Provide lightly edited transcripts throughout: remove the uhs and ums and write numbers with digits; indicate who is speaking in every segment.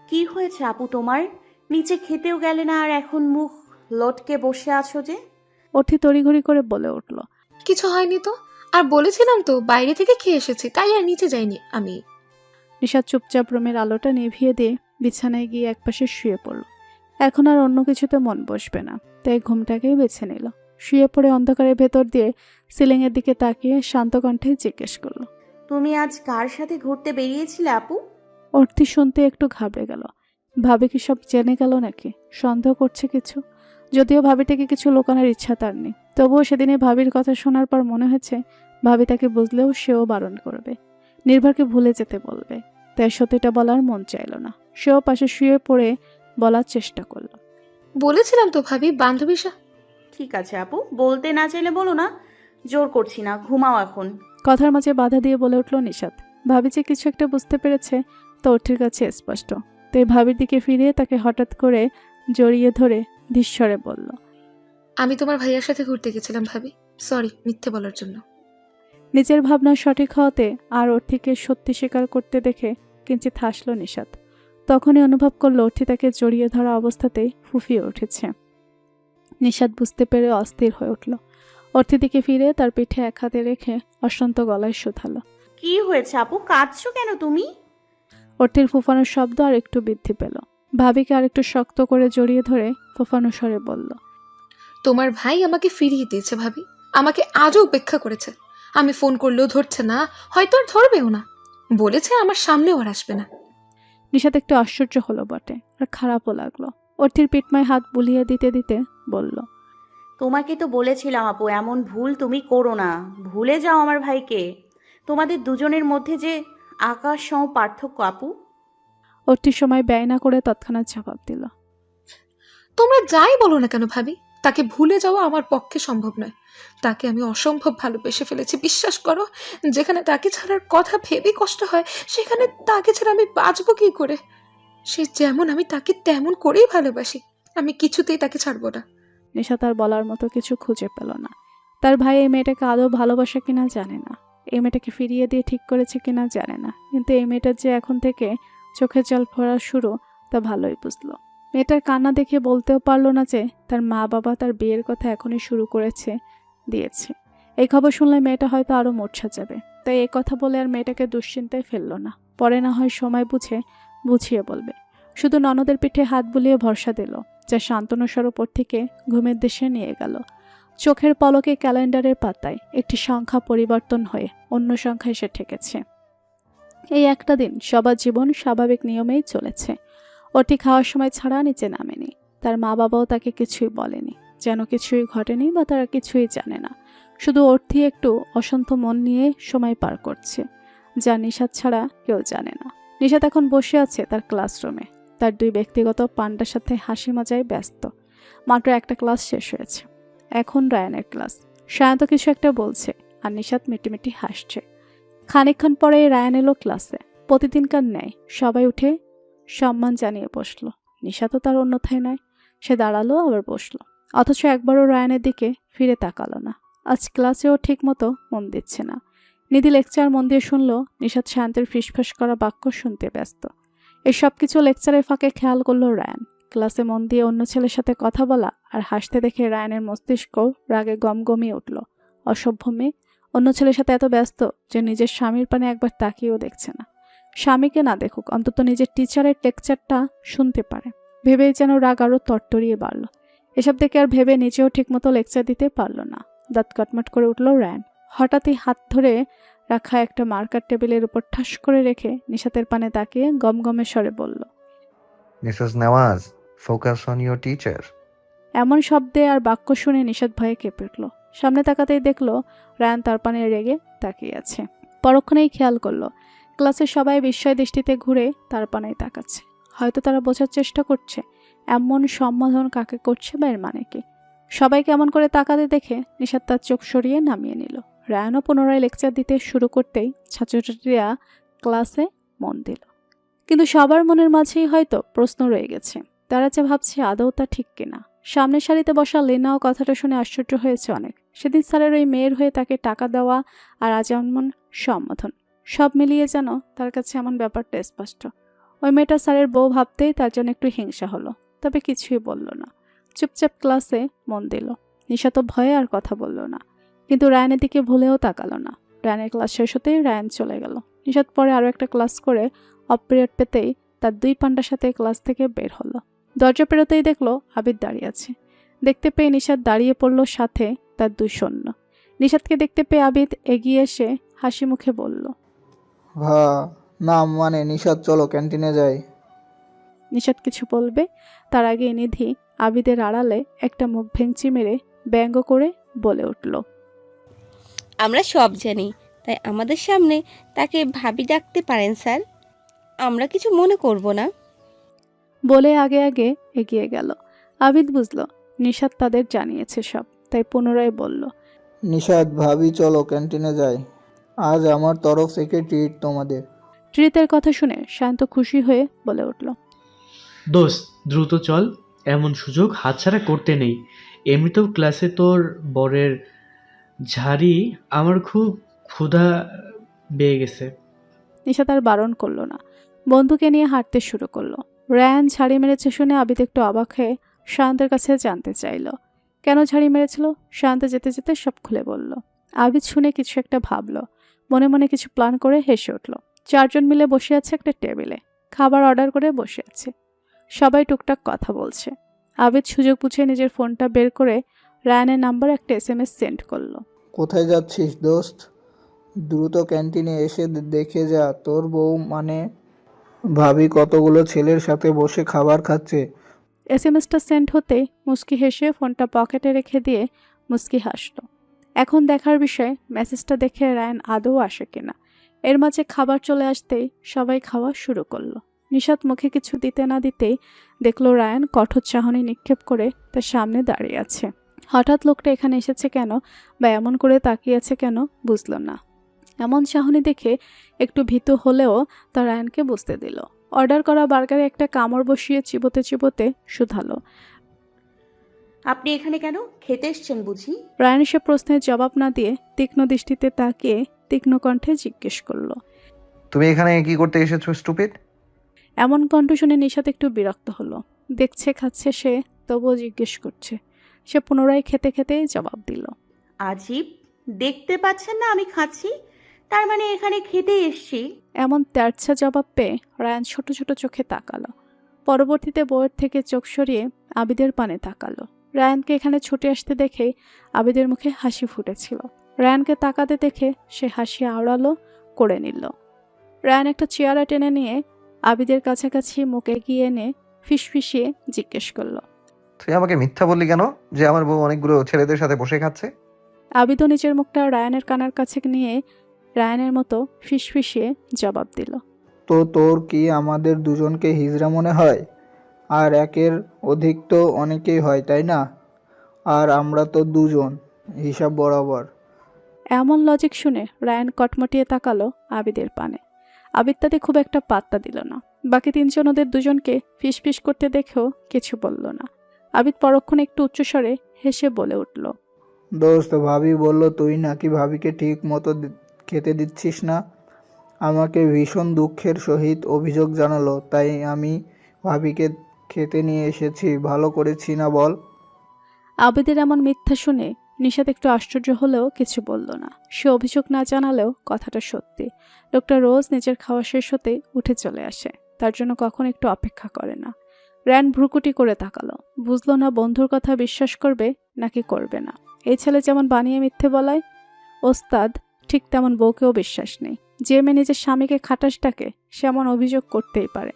Speaker 1: কি হয়েছে আপু তোমার? নিচে খেতেও গেলে না আর এখন মুখ লটকে বসে আছো যে?
Speaker 2: অর্থি তড়িঘড়ি করে বলে উঠল।
Speaker 3: কিছু হয়নি তো। আর বলেছিলাম তো বাইরে থেকে খেয়ে এসেছি, তাই আর নিচে যাইনি আমি।
Speaker 2: নিশাত চুপচাপ রুমের আলোটা নিভিয়ে দিয়ে বিছানায় গিয়ে একপাশে শুয়ে পড়ল। এখন আর অন্য কিছুতে মন বসবে না, তাই ঘুমটাকেই বেছে নিল। শুয়ে পড়ে অন্ধকারের ভেতর দিয়ে সিলিংয়ের দিকে তাকিয়ে শান্ত কণ্ঠে জিজ্ঞেস করলো।
Speaker 1: তুমি আজ কার সাথে ঘুরতে বেরিয়েছিলে আপু?
Speaker 2: অর্থি শুনতে একটু ঘাবড়ে গেল। ভাবি কি সব জেনে গেল নাকি? সন্দেহ করছে কিছু। যদিও ভাবি থেকে কিছু লুকানোর ইচ্ছা তার নেই, তবুও সেদিনে ভাবির কথা শোনার পর মনে হয়েছে ভাবি তাকে বুঝলেও সেও বারণ করবে, নির্ভরকে ভুলে যেতে বলবে। তাই সত্যিটা বলার মন চাইল না। সেও পাশে শুয়ে পড়ে বলার চেষ্টা করলো।
Speaker 3: বলেছিলাম তো ভাবি, বান্ধবী
Speaker 1: ঠিক আছে আপু, বলতে না চাইলে বলো না, জোর করছি না, ঘুমাও এখন।
Speaker 2: কথার মাঝে বাধা দিয়ে বলে উঠল নিশাত। ভাবি যে কিছু একটা বুঝতে পেরেছে তো ওঠির কাছে স্পষ্ট। তাই ভাবির দিকে ফিরিয়ে তাকে হঠাৎ করে জড়িয়ে ধরে ধীশ্বরে বলল।
Speaker 3: আমি তোমার ভাইয়ার সাথে ঘুরতে গেছিলাম ভাবি, সরি মিথ্যে বলার জন্য।
Speaker 2: নিজের ভাবনা সঠিক হওয়াতে আর অর্থিকে সত্যি স্বীকার করতে দেখে কিঞ্চিত হাসল নিশাত। তখনই অনুভব করলো অর্থি তাকে জড়িয়ে ধরা অবস্থাতেই ফুফিয়ে উঠেছে। নিশাত বুঝতে পেরে অস্থির হয়ে উঠল। অর্থি দিকে ফিরে তার পিঠে এক হাতে রেখে অশান্ত গলায় শুধালো।
Speaker 1: কি হয়েছে আপু, কাঁদছো কেন তুমি?
Speaker 2: অর্থির ফুফানোর শব্দ আর একটু বৃদ্ধি পেল। ভাবিকে আর একটু শক্ত করে জড়িয়ে ধরে ফুফানো স্বরে বলল।
Speaker 3: তোমার ভাই আমাকে ফিরিয়ে দিয়েছে ভাবি, আমাকে আজও উপেক্ষা করেছে। আমি ফোন করলেও ধরছে না, হয়তো আর ধরবেও না। বলেছে আমার সামনেও আর আসবে না।
Speaker 2: নিশাত একটু আশ্চর্য হলো বটে, আর খারাপও লাগলো। অর্থির পিঠমায় হাত বুলিয়ে দিতে দিতে বলল।
Speaker 1: তোমাকে তো বলেছিলাম আপু, এমন ভুল তুমি করো না। ভুলে যাও আমার ভাইকে। তোমাদের দুজনের মধ্যে যে আকাশ সম পার্থক্য আপু।
Speaker 2: অর্থির সময় ব্যয় না করে তৎক্ষণাৎ জবাব দিল।
Speaker 3: তোমরা যাই বলো না কেন ভাবি, তাকে ভুলে যাওয়া আমার পক্ষে সম্ভব নয়। তাকে আমি অসম্ভব ভালোবেসে ফেলেছি, বিশ্বাস করো। যেখানে তাকে ছাড়ার কথা ভেবে কষ্ট হয়, সেখানে তাকে ছাড়া আমি বাঁচবো কি করে? সে যেমন, আমি তাকে তেমন করেই ভালোবাসি। আমি কিছুতেই তাকে ছাড়বো না।
Speaker 2: নিশা তার বলার মতো কিছু খুঁজে পেল না। তার ভাই এই মেয়েটাকে আদৌ ভালোবাসে কিনা জানে না, এই মেয়েটাকে ফিরিয়ে দিয়ে ঠিক করেছে কিনা জানে না, কিন্তু এই মেয়েটার যে এখন থেকে চোখে জল ফোরা শুরু তা ভালোই বুঝলো। মেয়েটার কান্না দেখে বলতেও পারলো না যে তার মা বাবা তার বিয়ের কথা এখনই শুরু দিয়েছে। এই খবর শুনলে মেয়েটা হয়তো আরও মূর্ছা যাবে, তাই এই কথা বলে আর মেয়েটাকে দুশ্চিন্তায় ফেললো না। পরে না হয় সময় বুঝিয়ে বলবে। শুধু ননদের পিঠে হাত বুলিয়ে ভরসা দিল, যা শান্তনুস্বর ওপর থেকে ঘুমের দেশে নিয়ে গেল। চোখের পলকে ক্যালেন্ডারের পাতায় একটি সংখ্যা পরিবর্তন হয়ে অন্য সংখ্যা এসে ঠেকেছে। এই একটা দিন সবার জীবন স্বাভাবিক নিয়মেই চলেছে। অর্থি খাওয়ার সময় ছাড়া নিচে নামেনি। তার মা বাবাও তাকে কিছুই বলেনি, যেন কিছুই ঘটেনি বা তারা কিছুই জানে না। শুধু অর্থি একটু অশান্ত মন নিয়ে সময় পার করছে, যা নিশাত ছাড়া কেউ জানে না। নিশাত এখন বসে আছে তার ক্লাসরুমে। তার দুই ব্যক্তিগত পান্ডার সাথে হাসি মজায় ব্যস্ত। মাত্র একটা ক্লাস শেষ হয়েছে, এখন রায়ানের ক্লাস। সায়ন্ত কিছু একটা বলছে আর নিশাত মিটিমিটি হাসছে। খানিকক্ষণ পরে রায়ান এলো ক্লাসে। প্রতিদিনকার ন্যায় সবাই উঠে সম্মান জানিয়ে বসলো। নিশাতও তার অন্যথায় নয়। সে দাঁড়ালো আবার বসলো, অথচ একবারও রায়ানের দিকে ফিরে তাকালো না। আজ ক্লাসেও ঠিক মতো মন দিচ্ছে না। নিধি লেকচার মন দিয়ে শুনলো, নিশাত শান্তের ফিসফাস করা বাক্য শুনতে ব্যস্ত। এই সব কিছু লেকচারের ফাঁকে খেয়াল করলো রায়ান। ক্লাসে মন দিয়ে অন্য ছেলের সাথে কথা বলা আর হাসতে দেখে রায়ানের মস্তিষ্ক রাগে গমগমিয়ে উঠল। অসভ্য মেয়ে, অন্য ছেলের সাথে এত ব্যস্ত যে নিজের স্বামীর পানে একবার তাকিয়েও দেখছে না। স্বামীকে না দেখুক, অন্তত নিজের টিচারের লেকচারটা শুনতে পারে ভেবেই যেন রাগ আরও তরতরিয়ে বাড়ল। এসব দেখে আর ভেবে নিজেও ঠিকমতো লেকচার দিতে পারল না। দাঁত কাটমাট করে উঠল রায়ান। হঠাৎই হাত ধরে রাখা একটা মার্কার টেবিলের উপর ঠাস করে রেখে নিশাতের পানে তাকিয়ে গমগমে স্বরে বলল।
Speaker 4: Mrs Nawaz, focus on your teacher.
Speaker 2: এমন শব্দে আর বাক্য শুনে নিশাত ভয়ে কেঁপে উঠল। সামনে তাকাতেই দেখলো রায়ান তার পানে রেগে তাকিয়ে আছে। পরক্ষণেই খেয়াল করলো ক্লাসের সবাই বিস্ময় দৃষ্টিতে ঘুরে তার পানেই তাকাচ্ছে। হয়তো তারা বোঝার চেষ্টা করছে এমন সম্বোধন কাকে করছে বা এর মানে কি। সবাই কেমন করে তাকাতে দেখে নিশাত তার চোখ সরিয়ে নামিয়ে নিল। রায়ানও পুনরায় লেকচার দিতে শুরু করতেই ছাত্রছাত্রীরা ক্লাসে মন দিল। কিন্তু সবার মনের মাঝেই হয়তো প্রশ্ন রয়ে গেছে, তারা যে ভাবছে আদৌ তা ঠিক কিনা। সামনের সারিতে বসা লেনাও কথাটা শুনে আশ্চর্য হয়েছে অনেক। সেদিন স্যারের ওই মেয়ের হয়ে তাকে টাকা দেওয়া আর আজ এমন সম্বোধন, সব মিলিয়ে যেন তার কাছে এমন ব্যাপারটা স্পষ্ট। ওই মেয়েটা স্যারের বউ ভাবতেই তার জন্য একটু হিংসা হলো, তবে কিছুই বলল না। চুপচাপ ক্লাসে মন দিল। নিশা তো ভয়ে আর কথা বলল না, কিন্তু রায়ানের দিকে ভুলেও তাকালো না। রায়ানের ক্লাস শেষ হতেই রায়ান চলে গেল। নিশাত পরে আরও একটা ক্লাস করে অফ পিরিয়ড পেতেই তার 2 পান্ডার সাথে ক্লাস থেকে বের হলো। দরজা পেরোতেই দেখলো আবিদ দাঁড়িয়ে আছে। দেখতে পেয়ে নিশাত দাঁড়িয়ে পড়ল, সাথে তার 2 সৈন্য। নিশাতকে দেখতে পেয়ে আবিদ এগিয়ে এসে হাসি মুখে বলল,
Speaker 5: না মানে নিশাত, চলো ক্যান্টিনে যাই।
Speaker 2: নিশাত কিছু বলবে তার আগে নিধি আবিদের আড়ালে একটা মুখ ভেঙচি মেরে ব্যঙ্গ করে বলে উঠল,
Speaker 6: আমরা সব জানি, তাই আমাদের সামনে তাকে ভাবি ডাকতে পারেন স্যার, আমরা কিছু মনে করব না।
Speaker 2: বলে আগে আগে এগিয়ে গেল। আবিদ বুঝল নিশাত তাদের জানিয়েছে সব, তাই পুনরায় বলল,
Speaker 5: নিশাত ভাবি চলো ক্যান্টিনে যাই, আজ আমার তরফ থেকে ট্রিট তোমাদের।
Speaker 2: ট্রিতের কথা শুনে শান্ত খুশি হয়ে বলে উঠল,
Speaker 7: দোস্ত দ্রুত চল, এমন সুযোগ হাতছাড়া করতে নেই। এমনিতেও ক্লাসে তোর বরের ঝাড়ি, আমার খুব ক্ষুধা বেয়ে গেছে।
Speaker 2: নিশাত আর বারণ করলো না, বন্ধুকে নিয়ে হাঁটতে শুরু করলো। রায়ান ঝাড়ি মেরেছে শুনে আবিদ একটু অবাক হয়ে শান্তের কাছে জানতে চাইল কেন ঝাড়ি মেরেছিল। শান্ত যেতে যেতে সব খুলে বলল। আবিদ শুনে কিছু একটা ভাবলো, মনে মনে কিছু প্ল্যান করে হেসে উঠল। 4 জন মিলে বসে আছে একটা টেবিলে, খাবার অর্ডার করে বসে আছে। সবাই টুকটাক কথা বলছে। আবিদ সুযোগ বুঝে নিজের ফোনটা বের করে রায়ানের নাম্বার একটা SMS সেন্ড করলো।
Speaker 5: কোথায় যাচ্ছিস দোস্ত? দ্রুত ক্যান্টিনে এসে দেখে যা, তোর বউ মানে ভাবি কতগুলো ছেলের সাথে বসে খাবার খাচ্ছে।
Speaker 2: SMSটা সেন্ড হতেই মুস্কি হেসে ফোনটা পকেটে রেখে দিয়ে মুস্কি হাসল। এখন দেখার বিষয় মেসেজটা দেখে রায়ান আদৌ আসে কিনা। এর মাঝে খাবার চলে আসতেই সবাই খাওয়া শুরু করলো। নিশাত মুখে কিছু দিতে না দিতেই দেখলো রায়ান কঠোর চাহনি নিক্ষেপ করে তার সামনে দাঁড়িয়ে আছে। হঠাৎ লোকটা এখানে এসেছে কেন বা এমন করে তাকিয়ে আছে কেন বুঝল না। এমন চাহনি দেখে একটু ভীতু হলেও তা রায়ানকে বুঝতে দিল। অর্ডার করা বার্গারে একটা কামড় বসিয়ে চিবোতে চিবোতে শুধালো,
Speaker 1: আপনি এখানে কেন? খেতে এসছেন বুঝি?
Speaker 2: রায়ান সে প্রশ্নের জবাব না দিয়ে তীক্ষ্ণ দৃষ্টিতে তাকিয়ে তীক্ষ্ণ কণ্ঠে জিজ্ঞেস করলো।
Speaker 4: তুমি এখানে কি করতে এসেছো স্টুপিড?
Speaker 2: এমন কণ্ঠ শুনে নিশাত একটু বিরক্ত হলো। দেখছে খাচ্ছে সে, তবুও জিজ্ঞেস করছে। সে পুনরায় খেতে খেতেই জবাব দিল,
Speaker 1: আজীব, দেখতে পাচ্ছেন না আমি খাচ্ছি? তার মানে এখানে খেতে এসছি।
Speaker 2: এমন তেরছা জবাব পেয়ে রায়ান ছোট ছোট চোখে তাকালো। পরবর্তীতে বউয়ের থেকে চোখ সরিয়ে আবিদের পানে তাকালো। রায়ানকে এখানে ছুটে আসতে দেখে আবিদের মুখে হাসি ফুটেছিল। রায়ানকে তাকাতে দেখে সে হাসি আওড়ালো করে নিল। রায়ান একটা চেয়ারে টেনে নিয়ে আবিদের কাছাকাছি মুখ এগিয়ে এনে ফিসফিসিয়ে জিজ্ঞেস করলো,
Speaker 4: তুই আমাকে মিথ্যা বললি কেন যে আমার বউ অনেকগুলো ছেলেদের সাথে বসে খাচ্ছে?
Speaker 2: আবিদও নিজের মুখটা রায়ানের কানের কাছে নিয়ে রায়ানের মতো ফিসফিসিয়ে জবাব দিল,
Speaker 5: তো তোর কি আমাদের দুজনকে হিজড়া মনে হয়? আর একের অধিক তো অনেকেই হয়, তাই না? আর আমরা তো দুজন, হিসাব বরাবর।
Speaker 2: এমন লজিক শুনে রায়ান কটমটিয়ে তাকালো আবিদের পানে। আবিদ তাতে খুব একটা পাত্তা দিল না। বাকি 3 জন ওদের দুজনকে ফিসফিস করতে দেখেও কিছু বলল না। আবিদ পরক্ষণে একটু উচ্চস্বরে হেসে বলে উঠল,
Speaker 5: দোস্ত ভাবি বলল তুই নাকি ভাবিকে ঠিক মতো খেতে দিচ্ছিস না। আমাকে ভীষণ দুঃখের সহিত অভিযোগ জানালো, তাই আমি ভাবিকে খেতে নিয়ে এসেছি। ভালো করেছি না বল?
Speaker 2: আবিদের এমন মিথ্যা শুনে নিশাত একটু আশ্চর্য হলেও কিছু বলল না। সে অভিযোগ না জানালেও কথাটা সত্যি। লোকটা রোজ নিজের খাওয়া শেষ হতেই উঠে চলে আসে, তার জন্য কখন একটু অপেক্ষা করে না। রায়ান ভ্রুকুটি করে তাকালো, বুঝলো না বন্ধুর কথা বিশ্বাস করবে নাকি করবে না। এই ছেলে যেমন বানিয়ে মিথ্যে বলায় ওস্তাদ, ঠিক তেমন বউকেও বিশ্বাস নেই। যে মেয়ে নিজের স্বামীকে খাটাস ডাকে সে এমন অভিযোগ করতেই পারে।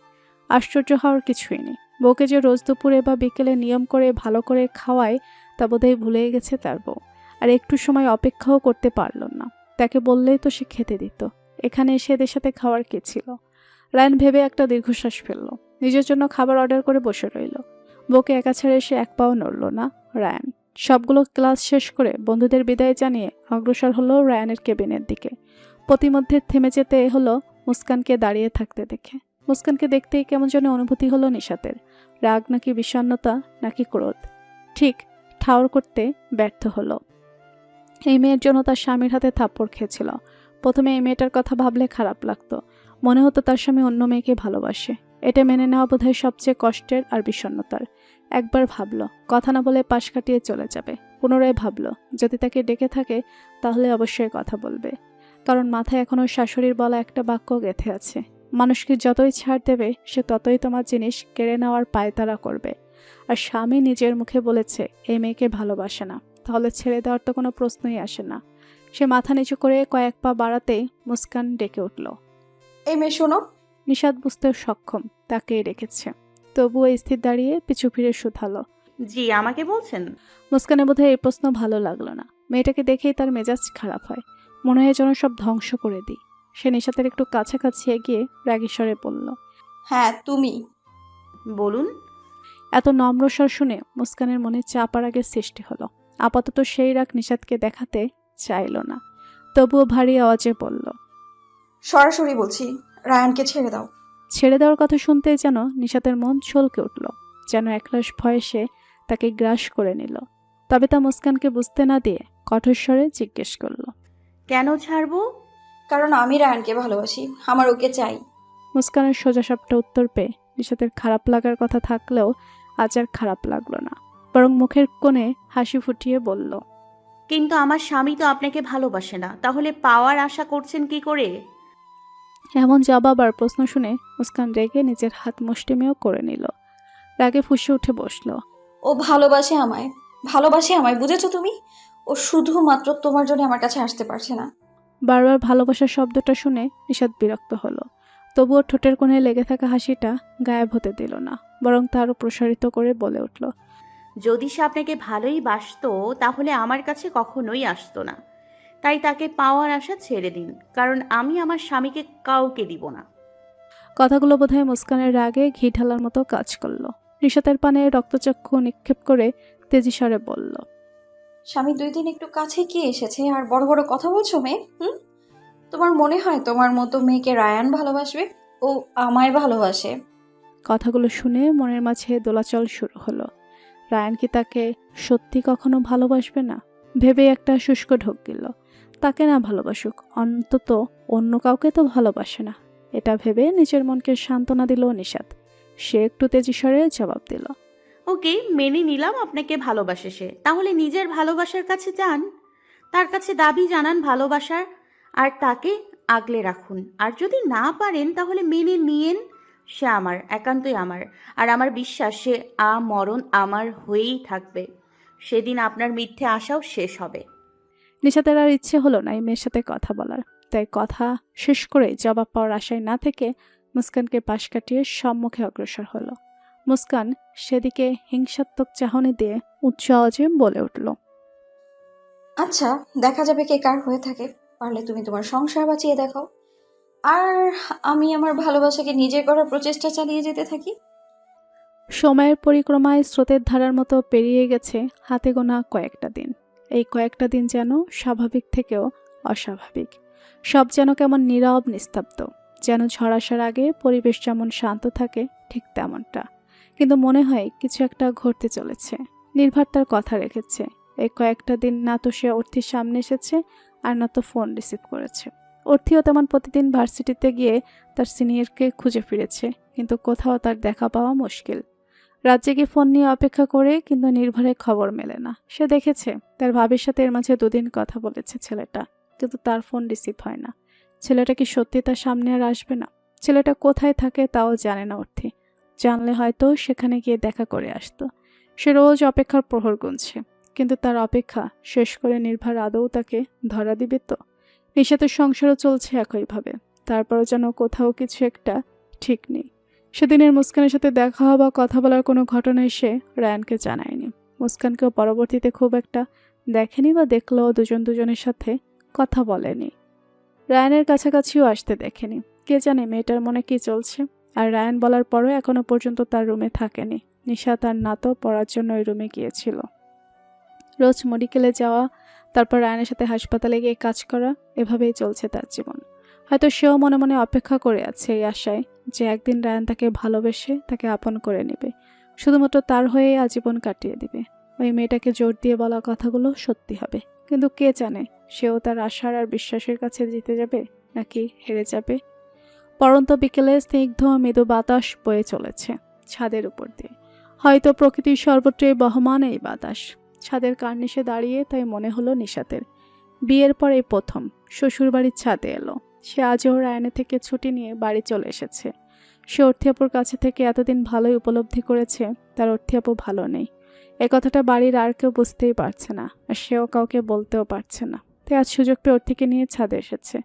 Speaker 2: আশ্চর্য হওয়ার কিছুই নেই। বউকে যে রোজ দুপুরে বা বিকেলে নিয়ম করে ভালো করে খাওয়ায় তা বোধহয় ভুলেই গেছে তার বউ। আর একটু সময় অপেক্ষাও করতে পারল না। তাকে বললেই তো সে খেতে দিত। এখানে এসে এদের সাথে খাওয়ার কে ছিল? রায়ান ভেবে একটা দীর্ঘশ্বাস ফেলল। নিজের জন্য খাবার অর্ডার করে বসে রইল। বউকে একা ছেড়ে এসে এক পাও নড়ল না রায়ান। সবগুলো ক্লাস শেষ করে বন্ধুদের বিদায় জানিয়ে অগ্রসর হলো রায়ানের কেবিনের দিকে। প্রতিমধ্যে থেমে যেতে হলো মুস্কানকে দাঁড়িয়ে থাকতে দেখে। মুস্কানকে দেখতেই কেমন যেন অনুভূতি হলো নিশাতের। রাগ নাকি বিষণ্ণতা নাকি ক্রোধ, ঠিক ঠাউর করতে ব্যর্থ হলো। এই মেয়ের জন্য তার স্বামীর হাতে থাপ্পড় খেয়েছিল। প্রথমে এই মেয়েটার কথা ভাবলে খারাপ লাগতো। মনে হতো তার স্বামী অন্য মেয়েকে ভালোবাসে, এটা মেনে নেওয়া বোধহয় সবচেয়ে কষ্টের আর বিষণ্ণতার। একবার ভাবল কথা না বলে পাশ কাটিয়ে চলে যাবে, পুনরায় ভাবল যদি তাকে ডেকে থাকে তাহলে অবশ্যই কথা বলবে, কারণ মাথায় এখনও শাশুড়ির বলা একটা বাক্য গেঁথে আছে, মানুষকে যতই ছাড় দেবে সে ততই তোমার জিনিস কেড়ে নেওয়ার পায়তারা করবে। আর স্বামী নিজের মুখে বলেছে এই মেয়েকে ভালোবাসে না, তাহলে ছেড়ে দেওয়ার তো কোনো প্রশ্নই আসে না। সে মাথা নিচু করে কয়েক পা বাড়াতেই মুস্কান ডেকে উঠল।
Speaker 8: এই মেয়ে শোনো।
Speaker 2: নিশাত বুঝতেও সক্ষম তাকেই রেখেছে, তবুও স্থির দাঁড়িয়ে পিছু ফিরে শুধালো।
Speaker 1: জি, আমাকে বলছেন?
Speaker 2: মুস্কানের বোধহয় এই প্রশ্ন ভালো লাগলো না। মেয়েটাকে দেখেই তার মেজাজ খারাপ হয়, মনে হয় যেন সব ধ্বংস করে দিই। সে নিশাতের একটু কাছাকাছি এগিয়ে রাগী স্বরে বলল।
Speaker 8: হ্যাঁ তুমি।
Speaker 1: বলুন।
Speaker 2: এত নম্র স্বর শুনে মুস্কানের মনে চাপার আগে সৃষ্টি হলো। আপাতত সেই রাগ নিশাতকে দেখাতে চাইল না, তবুও ভারী আওয়াজে বলল।
Speaker 8: সরাসরি বলছি, রায়ানকে ছেড়ে দাও।
Speaker 2: ছেড়ে দেওয়ার কথা শুনতেই যেন নিশাতের মন চলকে উঠল, যেন একরাশ ভয়ে সে তাকে গ্রাস করে নিল। তবে তা মুস্কানকে বুঝতে না দিয়ে কঠোর স্বরে জিজ্ঞেস করল।
Speaker 1: কেন ছাড়বো?
Speaker 8: কারণ আমি রায়ানকে ভালোবাসি, আমার ওকে চাই।
Speaker 2: মুস্কানের সোজাসাপটা উত্তর পেয়ে নিশাতের খারাপ লাগার কথা থাকলেও আজ আর খারাপ লাগলো না, বরং মুখের কোণে হাসি ফুটিয়ে বলল।
Speaker 1: কিন্তু আমার স্বামী তো আপনাকে ভালোবাসে না, তাহলে পাওয়ার আশা করছেন কি করে?
Speaker 2: এমন জবাব আর প্রশ্ন শুনে মুস্কান রেগে নিজের হাত মুষ্টিমেয় করে নিল। রাগে ফুঁসে উঠে বসল।
Speaker 8: ও ভালোবাসে আমায়, বুঝেছো তুমি? ও শুধুমাত্র তোমার জন্য আমার কাছে আসতে পারছে না।
Speaker 2: বারবার ভালোবাসার শব্দটা শুনে নিশাত বিরক্ত হলো, তবুও ঠোঁটের কোণে লেগে থাকা হাসিটা গায়েব হতে দিল না, বরং তারও প্রসারিত করে বলে উঠল।
Speaker 1: যদি সে আপনাকে ভালোই বাসতো তাহলে আমার কাছে কখনোই আসতো না। তাই তাকে পাওয়ার আশা ছেড়ে দিন, কারণ আমি আমার স্বামীকে কাউকে দিব না।
Speaker 2: কথাগুলো বোধহয় মুস্কানের রাগে ঘি ঢালার মতো কাজ করলো। নিশাতের পানে রক্তচক্ষু নিক্ষেপ করে তেজি স্বরে বলল।
Speaker 8: স্বামী 2 দিন একটু কাছে কি এসেছে আর বড় বড় কথা বলছো মেয়ে? তোমার মনে হয় তোমার মতো মেয়েকে রায়ান ভালোবাসবে? ও আমায় ভালোবাসে।
Speaker 2: কথাগুলো শুনে মনের মাঝে দোলাচল শুরু হলো। রায়ান কি তাকে সত্যি কখনো ভালোবাসবে না ভেবে একটা শুষ্ক ঢোক গেল। তাকে না ভালোবাসুক, অন্তত অন্য কাউকে তো ভালোবাসে না, এটা ভেবে নিজের মনকে সান্ত্বনা দিল নিশাত। সে একটু তেজি স্বরে জবাব দিল।
Speaker 1: ওকে, মেনে নিলাম আপনাকে ভালোবাসে সে, তাহলে নিজের ভালোবাসার কাছে যান, তার কাছে দাবি জানান ভালোবাসার, আর তাকে আগলে রাখুন। আর যদি না পারেন তাহলে মেনে নিয়েন সে আমার, একান্তই আমার। আর আমার বিশ্বাস সে মরণ আমার হয়েই থাকবে। সেদিন আপনার মিথ্যে আশাও শেষ হবে।
Speaker 2: নিশাতের আর ইচ্ছে হলো না এই মেয়ের সাথে কথা বলার, তাই কথা শেষ করে জবাব পাওয়ার আশায় না থেকে মুস্কানকে পাশ কাটিয়ে সম্মুখে অগ্রসর হলো। মুস্কান সেদিকে হিংসাত্মক চাহনি দিয়ে উচ্চ আওয়াজে বলে উঠল।
Speaker 8: আচ্ছা, দেখা যাবে কে কার হয়ে থাকে। পারলে তুমি তোমার সংসার বাঁচিয়ে দেখাও, আর আমি আমার ভালোবাসাকে নিজের করার প্রচেষ্টা চালিয়ে যেতে থাকি।
Speaker 2: সময়ের পরিক্রমায় স্রোতের ধারার মতো পেরিয়ে গেছে হাতে গোনা কয়েকটা দিন। এই কয়েকটা দিন যেন স্বাভাবিক থেকেও অস্বাভাবিক। সব যেন কেমন নীরব নিস্তব্ধ, যেন ঝড় আসার আগে পরিবেশ যেমন শান্ত থাকে ঠিক তেমনটা। কিন্তু মনে হয় কিছু একটা ঘটতে চলেছে। নির্ভার তার কথা রেখেছে। এই কয়েকটা দিন না তো সে অর্থির সামনে এসেছে আর না তো ফোন রিসিভ করেছে। অর্থিও তেমন প্রতিদিন ভার্সিটিতে গিয়ে তার সিনিয়রকে খুঁজে ফিরেছে, কিন্তু কোথাও তার দেখা পাওয়া মুশকিল। রাত জেগে ফোন নিয়ে অপেক্ষা করে কিন্তু নির্ভরের খবর মেলে না। সে দেখেছে তার ভাবির সাথে এর মাঝে 2 দিন কথা বলেছে ছেলেটা, কিন্তু তার ফোন রিসিভ হয় না। ছেলেটা কি সত্যি তার সামনে আর আসবে না? ছেলেটা কোথায় থাকে তাও জানে না অর্থী। জানলে হয়তো সেখানে গিয়ে দেখা করে আসতো। সে রোজ অপেক্ষার প্রহর গুনছে, কিন্তু তার অপেক্ষা শেষ করে নির্ভর আদৌ তাকে ধরা দিবে তো? নিশাতের সংসারও চলছে একইভাবে, তারপরও যেন কোথাও কিছু একটা ঠিক নেই। সেদিনের মুস্কানের সাথে দেখা হওয়া কথা বলার কোনো ঘটনায় সে রায়ানকে জানায়নি। মুস্কানকেও পরবর্তীতে খুব একটা দেখেনি বা দেখলেও দুজনের সাথে কথা বলেনি। রায়ানের কাছাকাছিও আসতে দেখেনি। কে জানে মেয়েটার মনে কি চলছে। আর রায়ান বলার পরও এখনো পর্যন্ত তার রুমে থাকেনি। নিশা তার নাতো পড়ার জন্য ওই রুমে গিয়েছিল। রোজ মেডিকেলে যাওয়া, তারপর রায়ানের সাথে হাসপাতালে গিয়ে কাজ করা, এভাবেই চলছে তার জীবন। হয়তো সেও মনে মনে অপেক্ষা করে আছে এই আশায় যে একদিন রায়ান তাকে ভালোবেসে তাকে আপন করে নেবে, শুধুমাত্র তার হয়ে আজীবন কাটিয়ে দিবে। ওই মেয়েটাকে জোর দিয়ে বলা কথাগুলো সত্যি হবে, কিন্তু কে জানে সেও তার আশার আর বিশ্বাসের কাছে জিতে যাবে নাকি হেরে যাবে। পরন্ত বিকেলে স্নিগ্ধ মৃদু বাতাস বয়ে চলেছে ছাদের উপর দিয়ে। হয়তো প্রকৃতির সর্বত্রই বহমান এই বাতাস। ছাদের কার্নিশে দাঁড়িয়ে তাই মনে হলো নিশাতের বিয়ের পর এই প্রথম শ্বশুরবাড়ির ছাদে এলো। সে আজও রায়না থেকে ছুটি নিয়ে বাড়ি চলে এসেছে। সে অর্থিয়াপুর কাছে থেকে এতদিন ভালোই উপলব্ধি করেছে তার অর্থিয়াপু ভালো নেই। এ কথাটা বাড়ির আর কেউ বুঝতেই পারছে না, আর সেও কাউকে বলতেও পারছে না। তাই আজ সুযোগ পেয়ে অর্থিকে নিয়ে ছাদে এসেছে।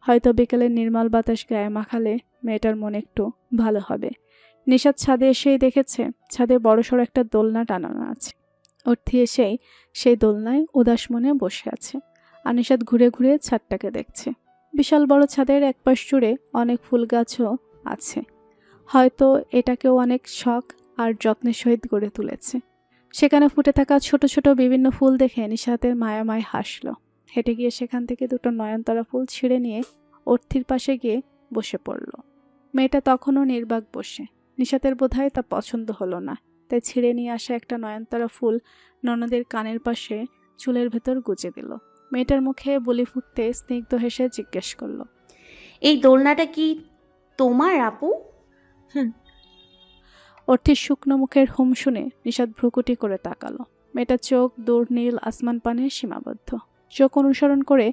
Speaker 2: হয়তো বিকেলের নির্মল বাতাস গায়ে মাখালে মেয়েটার মন একটু ভালো হবে। নিশাত ছাদে এসেই দেখেছে ছাদে বড়সড় একটা দোলনা টানানো আছে। অর্থি এসেই সেই দোলনায় উদাস মনে বসে আছে, আর নিশাত ঘুরে ঘুরে ছাদটাকে দেখছে। বিশাল বড় ছাদের একপাশ জুড়ে অনেক ফুল গাছও আছে। হয়তো এটাকেও অনেক শখ আর যত্নের সহিত গড়ে তুলেছে। সেখানে ফুটে থাকা ছোট ছোট বিভিন্ন ফুল দেখে নিশাতের মায়াময় হাসল। হেঁটে গিয়ে সেখান থেকে দুটো নয়নতারা ফুল ছিঁড়ে নিয়ে অর্থির পাশে গিয়ে বসে পড়ল। মেয়েটা তখনও নির্বাক বসে। নিশাতের বোধহয় তা পছন্দ হলো না, তাই ছিঁড়ে নিয়ে আসা একটা নয়নতারা ফুল ননদের কানের পাশে চুলের ভেতর গুজে দিল। মেয়েটার মুখে বুলি ফুটতে স্নিগ্ধ হেসে জিজ্ঞেস করল,
Speaker 1: এই দোলনাটা কি তোমার আপু?
Speaker 2: অর্থির শুকনো মুখের হুম শুনে নিশাত ভ্রুকুটি করে তাকালো। মেয়েটার চোখ দূর নীল আসমান পানে সীমাবদ্ধ। চোখ অনুসরণ করে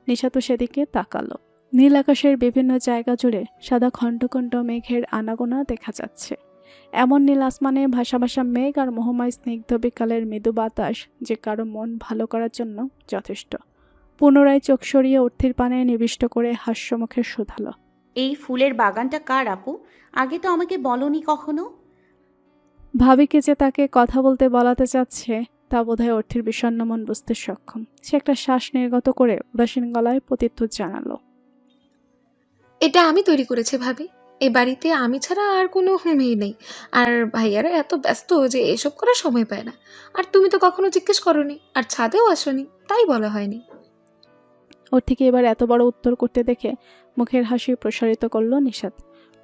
Speaker 2: নিশাতও সেদিকে তাকালো। নীল আকাশের বিভিন্ন জায়গা জুড়ে সাদা খণ্ড খণ্ড মেঘের আনাগোনা দেখা যাচ্ছে। এমন নীল আসমানে ভাসা ভাসা মেঘ আর মোহময় স্নিগ্ধ বিকালের মৃদু বাতাস যে কারো মন ভালো করার জন্য যথেষ্ট। পুনরায় চোখ সরিয়ে অর্থির পানে নিবিষ্ট করে হাস্যমুখে শুধালো,
Speaker 1: এই ফুলের বাগানটা কার আপু? আগে তো আমাকে বলনি কখনো।
Speaker 2: ভাবিকে যে তাকে কথা বলতে বলাতে চাচ্ছে তা বোধহয় অর্থির বিষণ্ণ মন বুঝতে সক্ষম। সে একটা শ্বাস নির্গত করে উদাসীন গলায় প্রত্যুত্তর জানালো,
Speaker 3: এটা আমি তৈরি করেছি ভাবি। এই বাড়িতে আমি ছাড়া আর কোনো মেয়ে নেই, আর ভাইয়ারা এত ব্যস্ত যে এসব করার সময় পায় না। আর তুমি তো কখনো জিজ্ঞেস করনি, আর ছাদেও আসনি, তাই বলা হয়নি।
Speaker 2: অর্থিকে এবার এত বড় উত্তর করতে দেখে মুখের হাসি প্রসারিত করলো নিশাত।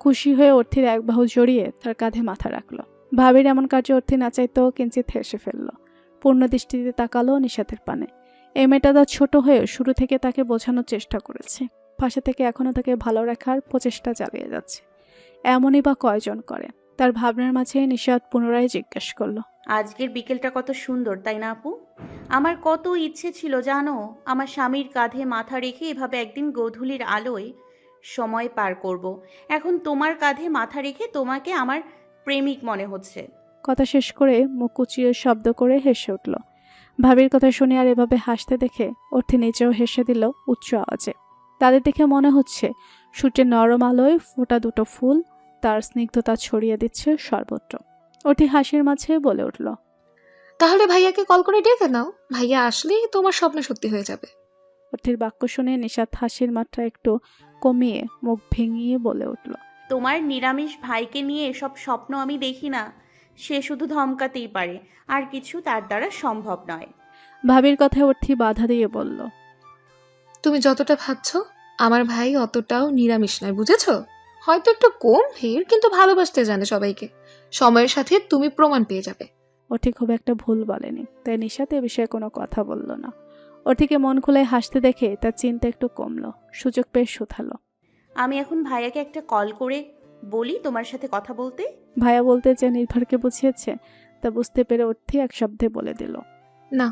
Speaker 2: খুশি হয়ে অর্থির এক বাহু জড়িয়ে তার কাঁধে মাথা রাখলো। ভাবির এমন কাজে অর্থি না চাইতেও কিঞ্চিত হেসে ফেললো। পূর্ণ দৃষ্টিতে তাকালো নিশাতের পানে। এই মেয়েটা তার ছোট হয়েও শুরু থেকে তাকে বোঝানোর চেষ্টা করেছে। পাশে থেকে এখনও তাকে ভালো রাখার প্রচেষ্টা চালিয়ে যাচ্ছে। এমনই বা কয়জন করে? তার ভাবনার মাঝে নিশাত পুনরায় জিজ্ঞেস করলো,
Speaker 1: আজকের বিকেলটা কত সুন্দর, তাই না আপু? আমার কত ইচ্ছে ছিল জানো, আমার স্বামীর কাঁধে মাথা রেখে এভাবে একদিন গোধূলির আলোয় সময় পার করব। এখন তোমার কাঁধে মাথা রেখে তোমাকে আমার প্রেমিক মনে হচ্ছে।
Speaker 2: কথা শেষ করে মুখ কুচিয়ে শব্দ করে হেসে উঠল। ভাবির কথা শুনে আর এভাবে হাসতে দেখে অর্থি নিজেও হেসে দিল উচ্চ আওয়াজে। তাদের দেখে মনে হচ্ছে সূর্যের নরম আলোয় ফোটা দুটো ফুল তার স্নিগ্ধতা ছড়িয়ে দিচ্ছে সর্বত্র। অর্থি হাসির মাঝে বলে উঠল,
Speaker 3: তাহলে ভাইয়াকে কল করে ডেকে নাও, ভাইয়া আসলেই তোমার স্বপ্ন সত্যি হয়ে যাবে।
Speaker 2: অর্থির বাক্য শুনে নিশাত হাসির মাত্রা একটু কমিয়ে মুখ ভেঙিয়ে বলে উঠল,
Speaker 1: তোমার নিরামিষ ভাইকে নিয়ে এসব স্বপ্ন আমি দেখি না। সে শুধু ধমকাতেই পারে, আর কিছু তার দ্বারা সম্ভব নয়।
Speaker 2: ভাবির কথায় অর্থি বাধা দিয়ে বলল,
Speaker 3: তুমি যতটা ভাবছো আমার ভাই অতটাও নিরামিষ নয়, বুঝেছো? হয়তো একটু কম ভিড়, কিন্তু ভালোবাসতে জানে সবাইকে। সময়ের সাথে তুমি প্রমাণ পেয়ে যাবে।
Speaker 2: অর্থি খুব একটা ভুল বলেনি, তাই নিশাত এ বিষয়ে কোনো কথা বলল না। অর্থিকে মন খুলে হাসতে দেখে তার চিন্তা একটু কমলো। সুযোগ পেয়ে শুধালো,
Speaker 1: আমি এখন ভাইয়াকে একটা কল করে বলি তোমার সাথে কথা বলতে।
Speaker 2: ভাইয়া বলতে যে নির্ভরকে বুঝিয়েছে তা বুঝতে পেরে অর্থি এক শব্দে বলে দিল,
Speaker 3: না।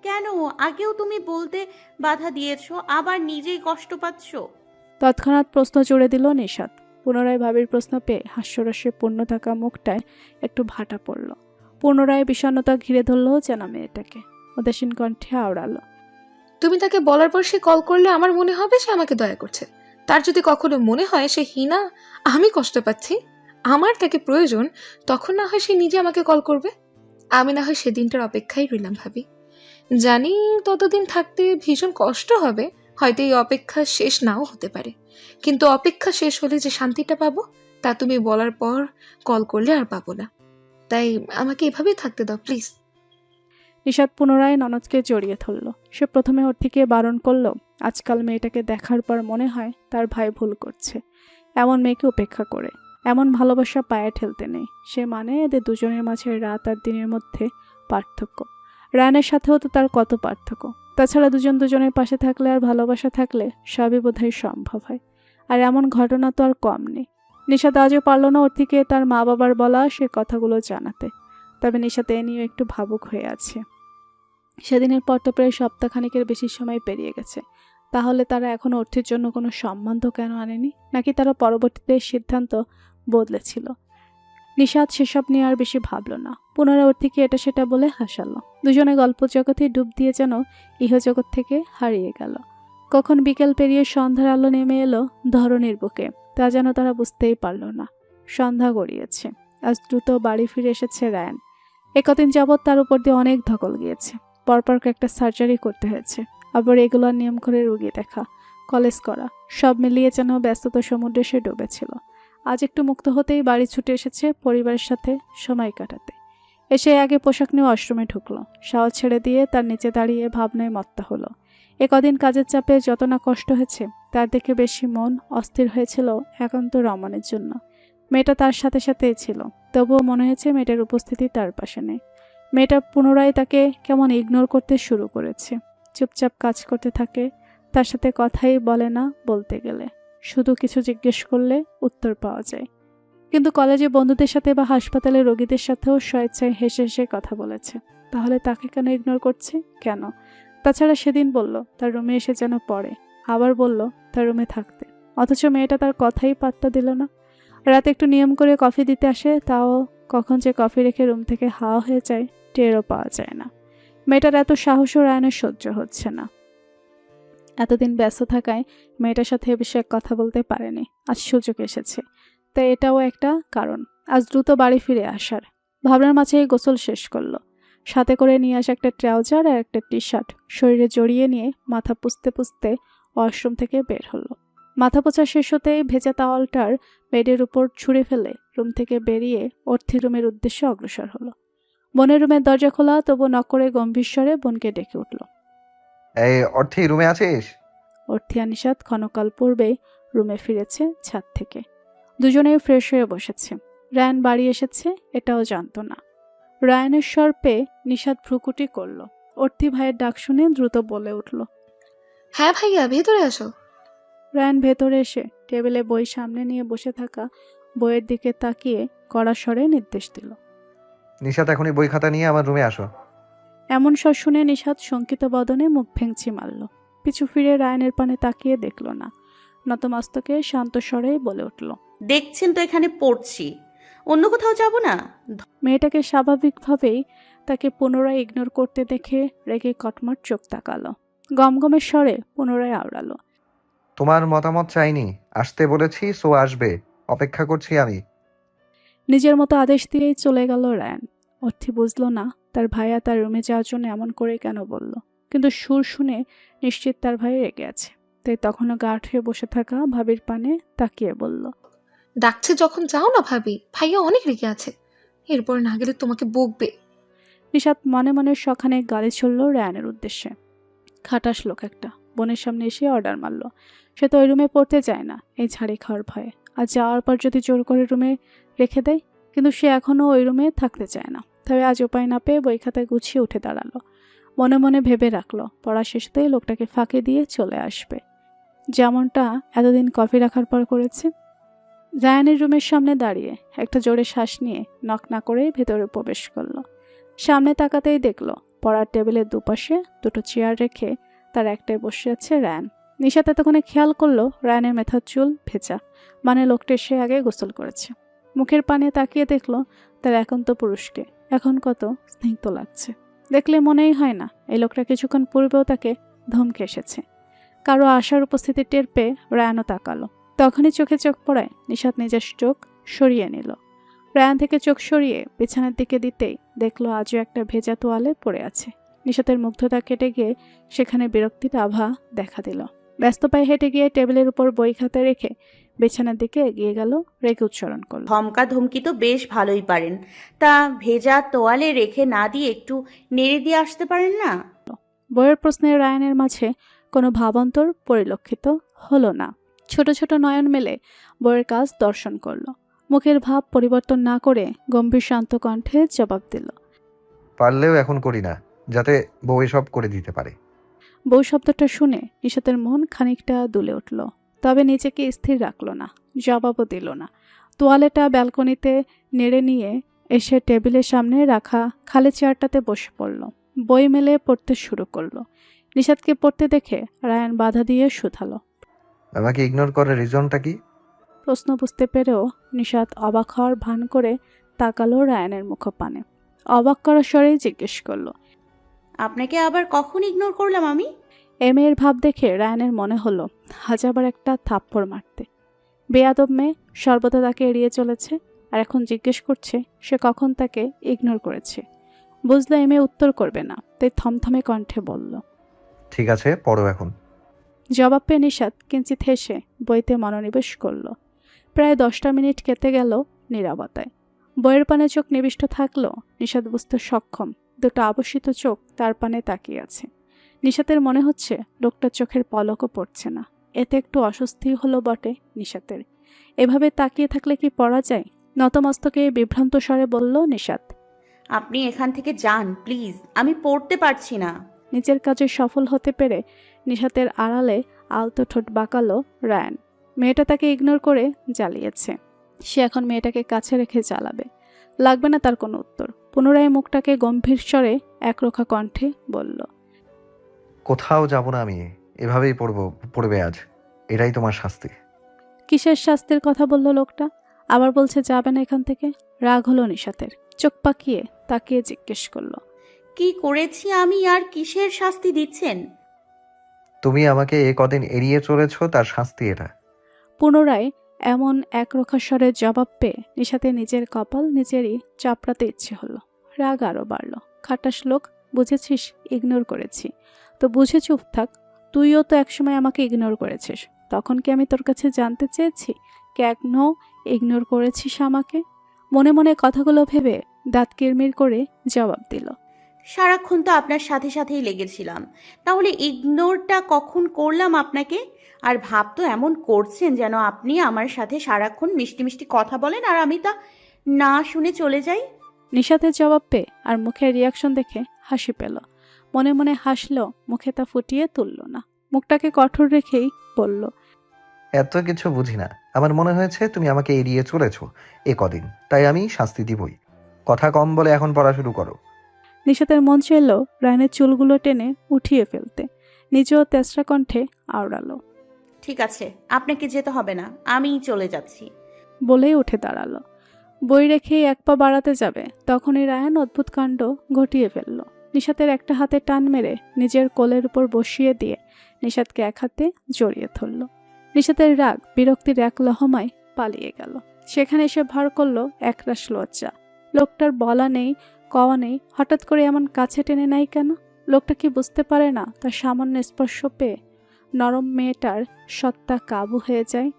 Speaker 1: কেন? আগেও তুমি বলতে বাধা দিয়েছো, আবার নিজেই কষ্ট পাচ্ছ।
Speaker 2: তৎক্ষণাৎ প্রশ্ন জুড়ে দিল নিশাত। পুনরায় ভাবির প্রশ্ন পেয়ে হাস্যরসে পূর্ণ থাকা মুখটায় একটু ভাটা পড়ল। পুনরায় বিষণ্ণতা ঘিরে ধরল যেন মেয়েটাকে। উদাসীন কণ্ঠে আওড়ালো,
Speaker 3: তুমি তাকে বলার পর সে কল করলে আমার মনে হবে সে আমাকে দয়া করছে। তার যদি কখনো মনে হয় সে হীনা, আমি কষ্ট পাচ্ছি, আমার তাকে প্রয়োজন, তখন না হয় সে নিজে আমাকে কল করবে। আমি না হয় সেদিনটার অপেক্ষায় রইলাম ভাবি। জানি ততদিন থাকতে ভীষণ কষ্ট হবে, হয়তো এই অপেক্ষা শেষ নাও হতে পারে, কিন্তু অপেক্ষা শেষ হলে যে শান্তিটা পাবো তা তুমি বলার পর কল করলে আর পাবো না। তাই আমাকে এভাবেই থাকতে দাও প্লিজ।
Speaker 2: নিশাত পুনরায় ননদকে জড়িয়ে ধরল। সে প্রথমে অর্থিকে বারণ করলো। আজকাল মেয়েটাকে দেখার পর মনে হয় তার ভাই ভুল করছে। এমন মেয়েকে উপেক্ষা করে এমন ভালোবাসা পায়ে ঠেলতে নেই। সে মানে এদের দুজনের মাঝে রাত আর দিনের মধ্যে পার্থক্য। রায়ানের সাথেও তো তার কত পার্থক্য। তাছাড়া দুজন দুজনের পাশে থাকলে আর ভালোবাসা থাকলে সবই বোধহয় সম্ভব হয়। আর এমন ঘটনা তো আর কম নেই। নিশাত আজও পারল না ওর থেকে তার মা বাবার বলা সে কথাগুলো জানাতে। তবে নিশাত এ নিয়েও একটু ভাবুক হয়ে আছে। সেদিনের পর তো প্রায় সপ্তাহখানেকের বেশি সময় পেরিয়ে গেছে। তাহলে তারা এখনো অর্থের জন্য কোনো সম্বন্ধ কেন আনেনি? নাকি তারা পরবর্তীতে সিদ্ধান্ত বদলেছিল? নিশাত সেসব নিয়ে আর বেশি ভাবল না। পুনরায় ওর থেকে এটা সেটা বলে হাসালো। দুজনে গল্প জগতে ডুব দিয়ে যেন ইহজগৎ থেকে হারিয়ে গেল। কখন বিকেল পেরিয়ে সন্ধ্যার আলো নেমে এলো ধরণীর বুকে, তা যেন তারা বুঝতেই পারল না। সন্ধ্যা গড়িয়েছে। আজ দ্রুত বাড়ি ফিরে এসেছে রায়ান। একদিন যাবৎ তার উপর দিয়ে অনেক ধকল গিয়েছে। পরপর একটা সার্জারি করতে হয়েছে, আবার রেগুলার নিয়ম করে রুগী দেখা, কলেজ করা, সব মিলিয়ে যেন ব্যস্ততা সমুদ্রে সে ডুবেছিল। আজ একটু মুক্ত হতেই বাড়ি ছুটে এসেছে পরিবারের সাথে সময় কাটাতে। এসে আগে পোশাক নিয়ে ওয়াশরুমে ঢুকলো। শাওয়ার ছেড়ে দিয়ে তার নিচে দাঁড়িয়ে ভাবনায় মত্ত হলো। কদিন কাজের চাপে যত না কষ্ট হয়েছে, তার দেখে বেশি মন অস্থির হয়েছিল একান্ত রমণের জন্য। মেয়েটা তার সাথে সাথেই ছিল, তবুও মনে হয়েছে মেয়েটার উপস্থিতি তার পাশে নেই। মেয়েটা পুনরায় তাকে কেমন ইগনোর করতে শুরু করেছে। চুপচাপ কাজ করতে থাকে, তার সাথে কথাই বলে না বলতে গেলে। শুধু কিছু জিজ্ঞেস করলে উত্তর পাওয়া যায়। কিন্তু কলেজে বন্ধুদের সাথে বা হাসপাতালে রোগীদের সাথেও স্বেচ্ছায় হেসে হেসে কথা বলেছে। তাহলে তাকে কেন ইগনোর করছে? কেন? তাছাড়া সেদিন বলল তার রুমে এসে যেন পড়ে, আবার বলল তার রুমে থাকতে, অথচ মেয়েটা তার কথাই পাত্তা দিল না। রাতে একটু নিয়ম করে কফি দিতে আসে, তাও কখন যে কফি রেখে রুম থেকে হাওয়া হয়ে যায় টেরও পাওয়া যায় না। মেয়েটার এত সাহসও রায়ানের সহ্য হচ্ছে না। এতদিন ব্যস্ত থাকায় মেয়েটার সাথে এ বিষয়ে কথা বলতে পারেনি। আজ সুযোগ এসেছে, তাই এটাও একটা কারণ আজ দ্রুত বাড়ি ফিরে আসার। ভাবনার মাঝেই গোসল শেষ করলো। সাথে করে নিয়ে আসা একটা ট্রাউজার আর একটা টি শার্ট শরীরে জড়িয়ে নিয়ে মাথা পুছতে পুছতে ওয়াশরুম থেকে বের হলো। মাথা পোছা শেষ হতেই ভেজা তাওয়ালটার বেডের উপর ছুঁড়ে ফেলে রুম থেকে বেরিয়ে অর্থি রুমের উদ্দেশ্যে অগ্রসর হলো। বোনের রুমের দরজা খোলা, তবু নক করে গম্ভীর স্বরে বোনকে ডেকে উঠল।
Speaker 4: এই অর্থি, রুমে আছিস?
Speaker 2: অর্থি আর নিশাত ক্ষণকাল পূর্বেই রুমে ফিরেছে ছাদ থেকে। দুজনেই ফ্রেশ হয়ে বসেছে। রায়ান বাড়ি এসেছে এটাও জানতো না। রায়ানের স্বর পেয়ে নিশাত ভ্রুকুটি করল। অর্থি ভাইয়ের ডাক শুনে দ্রুত বলে উঠল,
Speaker 3: হ্যাঁ ভাইয়া, ভেতরে আসো।
Speaker 2: রায়ান ভেতরে এসে টেবিলে বই সামনে নিয়ে বসে থাকা বইয়ের দিকে তাকিয়ে কড়া স্বরে নির্দেশ দিল।
Speaker 4: নিশাত, এখনই বই খাতা নিয়ে আমার রুমে আসো।
Speaker 2: এমন স্বর শুনে নিশাত শঙ্কিত বদনে মুখ ভেঙচি মারল। পিছু ফিরে রায়ানের পানে তাকিয়ে দেখল না। নতমস্তকে শান্ত স্বরে বলে উঠল,
Speaker 1: দেখছেন তো এখানে পড়ছি, অন্য কোথাও যাব না?
Speaker 2: মেয়েটাকে স্বাভাবিকভাবেই তাকে পুনরায় ইগনোর করতে দেখে রেগে কটমট চোখ তাকালো। গমগমের স্বরে পুনরায় আওড়ালো,
Speaker 4: তোমার মতামত চাইনি, আসতে বলেছি, সো আসবে, অপেক্ষা করছি আমি।
Speaker 2: নিজের মতো আদেশ দিয়েই চলে গেল রায়ান। অর্থি বুঝল না তার ভাইয়া তার রুমে যাওয়ার জন্য এমন করে কেন বলল, কিন্তু সুর শুনে নিশ্চিত তার ভাই রেগে আছে। তাই তখনও গাঢ় হয়ে বসে থাকা ভাবির পানে তাকিয়ে বলল,
Speaker 3: ডাকছে যখন যাও না ভাবি, ভাইয়া অনেক রেগে আছে, এরপর না গেলে তোমাকে বকবে।
Speaker 2: নিশাত মনে মনে সখানে গালি ছড়ল রায়ানের উদ্দেশ্যে। খাটাস লোক একটা, বোনের সামনে এসে অর্ডার মারল। সে তো ওই রুমে পড়তে চায় না এই ঝাড়ি খাওয়ার ভয়ে। আর যাওয়ার পর যদি জোর করে রুমে রেখে দেয়, কিন্তু সে এখনও ওই রুমে থাকতে চায় না। তবে আজ উপায় না পেয়ে বই খাতায় গুছিয়ে উঠে দাঁড়ালো। মনে মনে ভেবে রাখলো পড়া শেষতেই লোকটাকে ফাঁকি দিয়ে চলে আসবে, যেমনটা এতদিন কফি রাখার পর করেছে। রায়ানের রুমের সামনে দাঁড়িয়ে একটা জোরে শ্বাস নিয়ে নক না করেই ভেতরে প্রবেশ করলো। সামনে তাকাতেই দেখলো পড়ার টেবিলের দুপাশে দুটো চেয়ার রেখে তার একটায় বসে আছে রায়ান। নিশাত এতক্ষণে খেয়াল করলো রায়ানের মাথার চুল ভেজা, মানে লোকটা সে আগে গোসল করেছে। মুখের পানে তাকিয়ে দেখলো তার একান্ত পুরুষকে এখন কত স্নিগ্ধ লাগছে। দেখলে মনেই হয় না এই লোকটা কিছুক্ষণ পূর্বেও তাকে ধমকে এসেছে। কারো আশার উপস্থিতি টের পেয়ে রায়ানও তাকালো। তখনই চোখে চোখ পড়ায় নিশাত নিজের চোখ সরিয়ে নিল। রায়ান থেকে চোখ সরিয়ে বিছানার দিকে দিতেই দেখলো আজও একটা ভেজা তোয়ালে পড়ে আছে। নিশাতের মুগ্ধতা কেটে গিয়ে সেখানে বিরক্তির আভা দেখা দিল। ব্যস্ত পায়ে হেঁটে গিয়ে টেবিলের উপর বই খাতা রেখে বিছানার দিকে এগিয়ে গেল, রেগে উচ্চারণ করল,
Speaker 1: ধমকা ধমকি তো বেশ ভালোই পারেন, তা ভেজা তোয়ালে রেখে না দিয়ে একটু নেড়ে দিয়ে আসতে পারেন না?
Speaker 2: বইয়ের প্রশ্নে রায়ানের মাঝে কোনো ভাবান্তর পরিলক্ষিত হলো না। ছোট ছোট নয়ন মেলে বইয়ের কাজ দর্শন করলো। মুখের ভাব পরিবর্তন না করে গম্ভীর শান্ত কণ্ঠে জবাব দিল,
Speaker 4: পারলেও এখন করি না, যাতে বউ সব করে দিতে পারে।
Speaker 2: বউ শব্দটা শুনে নিশাতের মন খানিকটা দুলে উঠল। তবে নিজেকে স্থির রাখলো না, জবাবও দিল না। তোয়ালেটা ব্যালকনিতে নেড়ে নিয়ে এসে টেবিলের সামনে রাখা খালি চেয়ারটাতে বসে পড়ল। বই মেলে পড়তে শুরু করলো। নিশাদকে পড়তে দেখে রায়ান বাধা দিয়ে শুধালো।
Speaker 4: আমাকে ইগনোর করার রিজনটা কি?
Speaker 2: প্রশ্ন বুঝতে পেরেও নিশাদ অবাক হওয়ার ভান করে তাকালো রায়ানের মুখপানে। অবাক করার স্বরেই জিজ্ঞেস করলো,
Speaker 1: আপনাকে আবার কখন ইগনোর করলাম আমি?
Speaker 2: মেয়ের ভাব দেখে রায়ানের মনে হলো আজ আবার একটা থাপ্পড় মারতে। বেয়াদব মেয়ে, সর্বদা তাকে এড়িয়ে চলেছে, আর এখন জিজ্ঞেস করছে সে কখন তাকে ইগনোর করেছে। বুঝলো মেয়ে উত্তর করবে না, তাই থমথমে কণ্ঠে বলল।
Speaker 4: ঠিক আছে, পড়ো এখন।
Speaker 2: জবাব পেয়ে নিশাদ কিঞ্চিত হেসে বইতে মনোনিবেশ করলো। প্রায় 10টা মিনিট কেটে গেল নীরবতায়। বইয়ের পানে চোখ নিবিষ্ট থাকলেও নিশাদ বুঝতে সক্ষম দুটো আবশ্যিত চোখ তার পানে তাকিয়ে আছে। নিশাতের মনে হচ্ছে লোকটার চোখের পলকও পড়ছে না। এতে একটু অস্বস্তি হলো বটে নিশাতের। এভাবে তাকিয়ে থাকলে কি পড়া যায়? নতমস্তকে বিভ্রান্ত স্বরে বলল নিশাত।
Speaker 1: আপনি এখান থেকে যান প্লিজ, আমি পড়তে পারছি না।
Speaker 2: নিজের কাজে সফল হতে পেরে নিশাতের আড়ালে আলতো ঠোঁট বাঁকালো রায়ান। মেয়েটা তাকে ইগনোর করে জ্বালিয়েছে, সে এখন মেয়েটাকে কাছে রেখে জ্বালাবে। লাগবে না তার কোনো উত্তর। পুনরায় মুখটাকে গম্ভীর স্বরে একরোখা কণ্ঠে বলল।
Speaker 4: কোথাও যাব না আমি, এভাবেই পড়বে আজ। এটাই তোমার শাস্তি।
Speaker 2: কিসের শাস্তির কথা বলল লোকটা? আবার বলছে যাবে না এখান থেকে। রাগ হলো নিশাতের, চোখ পাকিয়ে তাকিয়ে জিজ্ঞেস করলো,
Speaker 1: কি করেছি আমি আর কিসের শাস্তি দিচ্ছেন?
Speaker 4: তুমি আমাকে এ কদিন এড়িয়ে চলেছো, তার শাস্তি এটা।
Speaker 2: পুনরায় এমন একরোখা স্বরের জবাব পেয়ে নিশাতে নিজের কপাল নিজেরই চাপড়াতে ইচ্ছে হলো। রাগ আরও বাড়ল। খাটাস লোক, বুঝেছিস ইগনোর করেছি তো বুঝে চুপ থাক। তুইও তো একসময় আমাকে ইগনোর করেছিস, তখন কি আমি তোর কাছে জানতে চেয়েছি কেন ইগনোর করেছিস আমাকে? মনে মনে কথাগুলো ভেবে দাঁত কিরমির করে জবাব দিল।
Speaker 1: সারাক্ষণ তো আপনার সাথে সাথেই লেগেছিলাম, তাহলে ইগনোরটা কখন করলাম আপনাকে? আর ভাব তো এমন করছেন যেন আপনি আমার সাথে সারাক্ষণ মিষ্টি মিষ্টি কথা বলেন আর আমি তা না শুনে চলে যাই।
Speaker 2: নিশাতের জবাব পেয়ে আর মুখের রিয়াকশন দেখে হাসি পেল। মনে মনে হাসলো, মুখে তা ফুটিয়ে তুলল না। মুখটাকে কঠোর রেখেই বলল,
Speaker 4: এত কিছু বুঝি না। আমার মনে হয়েছে তুমি আমাকে এড়িয়ে চলেছো এ কদিন, তাই আমি শাস্তি দিবই। কথা কম বলে এখন পড়া শুরু করো।
Speaker 2: নিশাতের মন চাইল রায়নের চুলগুলো টেনে উঠিয়ে ফেলতে। নিজেও তেসরা কণ্ঠে আওড়ালো।
Speaker 1: ঠিক আছে, আপনাকে যেতে হবে না, আমিই চলে যাচ্ছি।
Speaker 2: বলেই উঠে দাঁড়ালো। বই রেখেই এক পা বাড়াতে যাবে, তখনই রায়ান অদ্ভুত কাণ্ড ঘটিয়ে ফেলল। নিশাতের একটা হাতে টান মেরে নিজের কোলের উপর বসিয়ে দিয়ে নিশাতকে এক হাতে জড়িয়ে ধরল। নিশাতের রাগ বিরক্তির এক লহমায় পালিয়ে গেল। সেখানে এসে ভর করলো একরাশ লজ্জা। লোকটার বলা নেই কওয়া নেই, হঠাৎ করে এমন কাছে টেনে নেয় কেন? লোকটা কি বুঝতে পারে না তার সামান্য স্পর্শ পেয়ে নরম মেয়েটার সত্তা কাবু হয়ে যায়?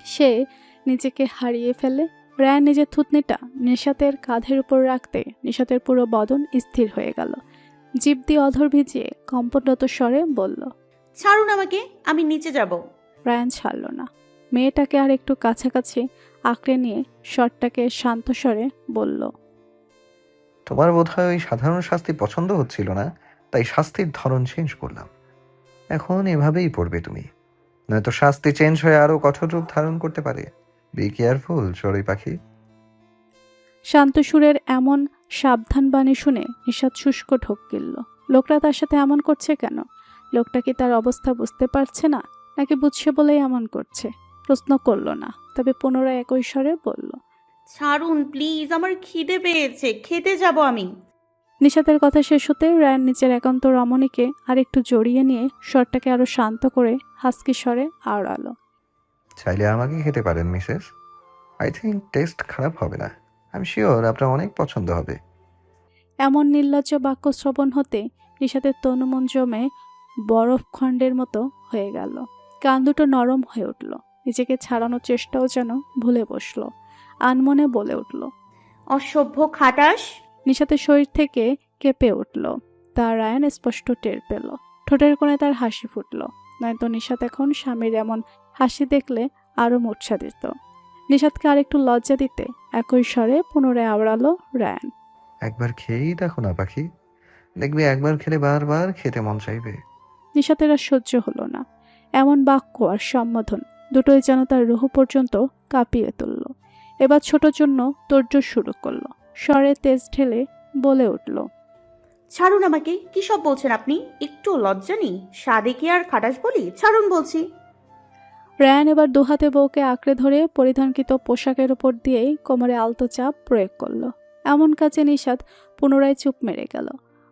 Speaker 2: সে নিজেকে হারিয়ে ফেলে। রায়ান নিজের থুতনিটা নিশাতের কাঁধের উপর রাখতে নিশাতের পুরো বদন স্থির হয়ে গেল। জিভ দিয়ে অধর ভিজিয়ে কম্পনরত স্বরে বলল,
Speaker 1: ছাড়ুন আমাকে, আমি নিচে যাব।
Speaker 2: রায়ান ছাড়ল না। মেয়েটাকে আর একটু কাছাকাছি আঁকড়ে নিয়ে স্বরটাকে শান্ত স্বরে বলল,
Speaker 4: তোমার বোধহয় ওই সাধারণ শাস্তি পছন্দ হচ্ছিল না, তাই শাস্তির ধরন চেঞ্জ করলাম। এখন এভাবেই পড়বে তুমি, নয়তো শাস্তি চেঞ্জ হয়ে আরো কঠোর রূপ ধারণ করতে পারে। বি কেয়ারফুল চড়ুই পাখি।
Speaker 2: শান্ত সুরের এমন সাবধান বাণী শুনে নিশাত শুষ্ক ঢোক গিলল। লোকটা তার সাথে এমন করছে কেন? লোকটা কি তার অবস্থা বুঝতে পারছে না, নাকি বুঝছে বলেই এমন করছে? প্রশ্ন করল না, তবে পুনরায় একই স্বরে বলল,
Speaker 1: ছাড়ুন প্লিজ, আমার খিদে পেয়েছে, খেতে যাব আমি।
Speaker 2: নিশাতের কথা শেষ হতে রায়ান নিচের একান্ত রমণীকে আর একটু জড়িয়ে নিয়ে স্বরটাকে আরো শান্ত করে হাসকি স্বরে আওড়ালো।
Speaker 4: চাইলে আমাকে খেতে পারেন মিসেস। আই থিঙ্ক টেস্ট খারাপ হবে না। আমি শিওর আপনার অনেক পছন্দ হবে।
Speaker 2: এমন নির্লজ্জ বাক্য শ্রবণ হতে নিশাতের তনুমন জমে বরফ খণ্ডের মতো হয়ে গেল। কান দুটো নরম হয়ে উঠল। নিজেকে ছাড়ানোর চেষ্টাও যেন ভুলে বসলো। আনমনে বলে উঠল,
Speaker 1: অসভ্য খাটাস।
Speaker 2: নিশাতের শরীর থেকে কেঁপে উঠল। তা রায়ান স্পষ্ট টের পেল। ঠোঁটের কোণে তার হাসি ফুটল। নয়তো নিশাত এখন স্বামীর এমন হাসি দেখলে আরো মূর্ছা দিত। নিশাতকে আরেকটু লজ্জা দিতে একই স্বরে পুনরায় আওড়ালো রায়ান।
Speaker 4: একবার খেয়েই দেখো না পাখি, দেখবি একবার খেলে বারবার খেতে মন চাইবে।
Speaker 2: নিশাতের আর সহ্য হলো না। এমন বাক্য আর সম্বোধন দুটোই যেন তার রুহ পর্যন্ত কাঁপিয়ে তুলল। এবার ছোটর জন্য তোড়জোড় শুরু করলো, স্বরে তেজ ঢেলে বলে উঠল,
Speaker 1: ছাড়ুন আমাকে, কি সব বলছেন আপনি? একটু লজ্জা নেই? সাদে কি আর খাটাস বলি? ছাড়ুন বলছি।
Speaker 2: রায়ান এবার দুহাতে বউকে আঁকড়ে ধরে পরিধানকৃত পোশাকের উপর দিয়েই কোমরে আলতো চাপ প্রয়োগ করলো। এমন কাজে নিশাত পুনরায় চুপ মেরে গেল।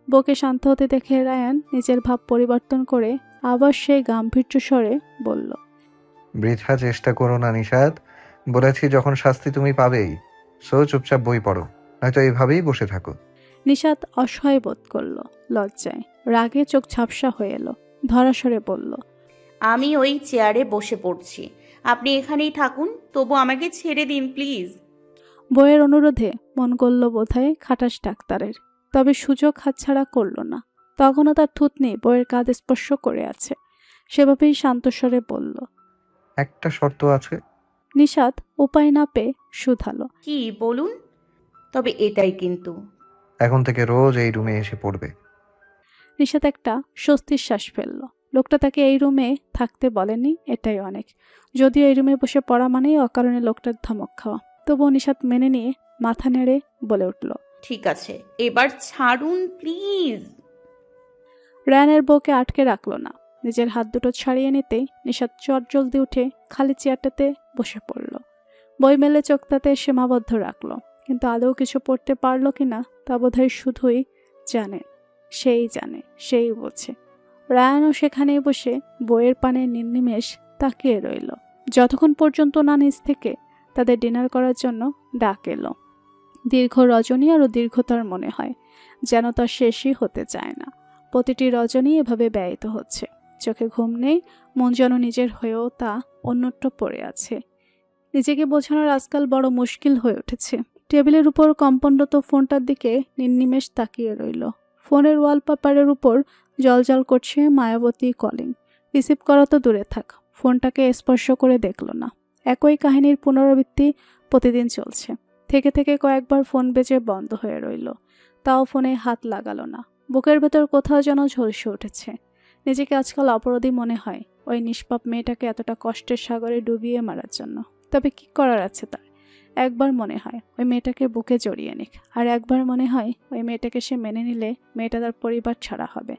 Speaker 2: বউকে শান্ত হতে দেখে রায়ান নিজের ভাব পরিবর্তন করে আবার সেই গাম্ভীর্য স্বরে বলল,
Speaker 4: বৃথা চেষ্টা করো না নিশাত, বলেছি যখন শাস্তি তুমি পাবেই। চুপচাপ বই পড়ো, নয়তো এইভাবেই বসে থাকো।
Speaker 2: নিশাত অসহায় বোধ করল, লজ্জায় রাগে চোখ ঝাপসা হয়ে এলো। ধরাসরে বলল,
Speaker 1: আমি ওই চেয়ারে বসে পড়ছি, আপনি এখানেই থাকুন, তবু আমাকে ছেড়ে দিন প্লিজ।
Speaker 2: বইয়ের অনুরোধে মন গলল বোধহয় খাটাস ডাক্তারের, তবে সুযোগ হাতছাড়া করল না। তখনও তার থুতনি বইয়ের কাঁধ স্পর্শ করে আছে। সেভাবেই শান্তস্বরে বলল।
Speaker 4: একটা শর্ত আছে।
Speaker 2: নিশাত উপায় না পেয়ে শুধালো,
Speaker 1: কি বলুন? তবে এটাই কিন্তু।
Speaker 4: এখন থেকে রোজ এই রুমে এসে পড়বে।
Speaker 2: নিশাত একটা স্বস্তির শ্বাস ফেলল। লোকটা তাকে এই রুমে থাকতে বলেনি, এটাই অনেক। যদিও এই রুমে বসে পড়া মানেই অকারণে লোকটার ধমক খাওয়া, তবুও নিশাত মেনে নিয়ে মাথা নেড়ে বলে উঠল,
Speaker 1: ঠিক আছে, এবার ছাড়ুন প্লিজ।
Speaker 2: রায়ানের বউকে আটকে রাখলো না। নিজের হাত দুটো ছাড়িয়ে নিতেই নিশাত চটজলদি উঠে খালি চেয়ারটাতে বসে পড়ল। বই মেলে চোখ তাতে সীমাবদ্ধ রাখলো, কিন্তু আদৌ কিছু পড়তে পারলো কিনা তা বোধহয় শুধুই জানে, সেই বোঝে। রায়ানও সেখানেই বসে বইয়ের পানে নির্নিমেষ তাকিয়ে রইল, যতক্ষণ পর্যন্ত না নিজ থেকে তাদের ডিনার করার জন্য ডাক এলো। দীর্ঘ রজনী আরও দীর্ঘতর মনে হয়, যেন তার শেষই হতে চায় না। প্রতিটি রজনী এভাবে ব্যয়িত হচ্ছে, চোখে ঘুম নেই, মন যেন নিজের হয়েও তা অন্যত্র পড়ে আছে। নিজেকে বোঝানোর আজকাল বড় মুশকিল হয়ে উঠেছে। টেবিলের উপর কম্পনরত ফোনটার দিকে নির্নিমেষ তাকিয়ে রইল। ফোনের ওয়ালপেপারের উপর জলজল করছে মায়াবতী কলিং। রিসিভ করা তো দূরে থাক, ফোনটাকে স্পর্শ করে দেখল না। একই কাহিনীর পুনরাবৃত্তি প্রতিদিন চলছে। থেকে থেকে কয়েকবার ফোন বেজে বন্ধ হয়ে রইল, তাও ফোনে হাত লাগালো না। বুকের ভেতর কোথাও যেন ঝলসে উঠেছে। নিজেকে আজকাল অপরাধী মনে হয় ওই নিষ্পাপ মেয়েটাকে এতটা কষ্টের সাগরে ডুবিয়ে মারার জন্য। তবে কি করার আছে তার? একবার মনে হয় ওই মেয়েটাকে বুকে জড়িয়ে নিক, আর একবার মনে হয় ওই মেয়েটাকে সে মেনে নিলে মেয়েটা তার পরিবার ছাড়া হবে,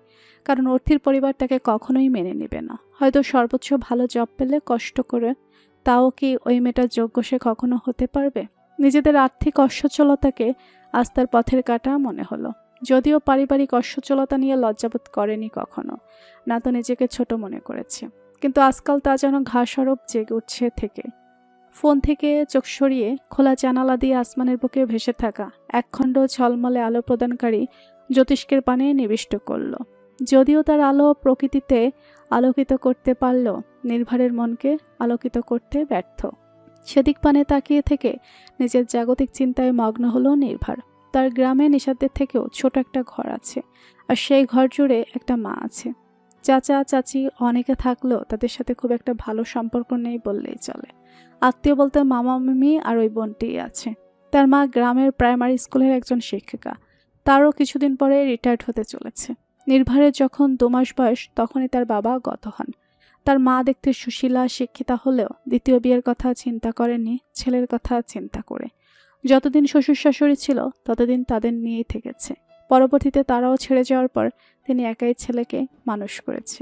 Speaker 2: কারণ অর্থির পরিবার তাকে কখনোই মেনে নেবে না। হয়তো সর্বোচ্চ ভালো জব পেলে কষ্ট করে, তাও কি ওই মেয়েটার যোগ্য সে কখনো হতে পারবে? নিজেদের আর্থিক অসচ্ছলতাকে আস্থার পথের কাটা মনে হলো। যদিও পারিবারিক অসচ্ছলতা নিয়ে লজ্জাবোধ করেনি কখনো, না তো নিজেকে ছোট মনে করেছে, কিন্তু আজকাল তা যেন ঘাসরূপ জেগে উঠছে থেকে। ফোন থেকে চোখ সরিয়ে খোলা জানালা দিয়ে আসমানের বুকে ভেসে থাকা একখণ্ড ঝলমলে আলো প্রদানকারী জ্যোতিষ্কের পানে নিবিষ্ট করল। যদিও তার আলো প্রকৃতিতে আলোকিত করতে পারল, নির্ভারের মনকে আলোকিত করতে ব্যর্থ। সেদিক পানে তাকিয়ে থেকে নিজের জাগতিক চিন্তায় মগ্ন হলো নির্ভার। তার গ্রামে নিশাদের থেকেও ছোট একটা ঘর আছে, আর সেই ঘর জুড়ে একটা মা আছে। চাচা চাচি অনেকে থাকলেও তাদের সাথে খুব একটা ভালো সম্পর্ক নেই বললেই চলে। আত্মীয় বলতে মামা মামি আর ওই বোনটিই আছে। তার মা গ্রামের প্রাইমারি স্কুলের একজন শিক্ষিকা, তারও কিছুদিন পরে রিটায়ার্ড হতে চলেছে। নির্ভারের যখন 2 মাস বয়স তখনই তার বাবা গত হন। তার মা দেখতে সুশীলা শিক্ষিতা হলেও দ্বিতীয় বিয়ের কথা চিন্তা করেনি, ছেলের কথা চিন্তা করে। যতদিন শ্বশুর শাশুড়ি ছিল ততদিন তাদের নিয়েই থেকেছে। পরবর্তীতে তারাও ছেড়ে যাওয়ার পর তিনি একাই ছেলেকে মানুষ করেছে।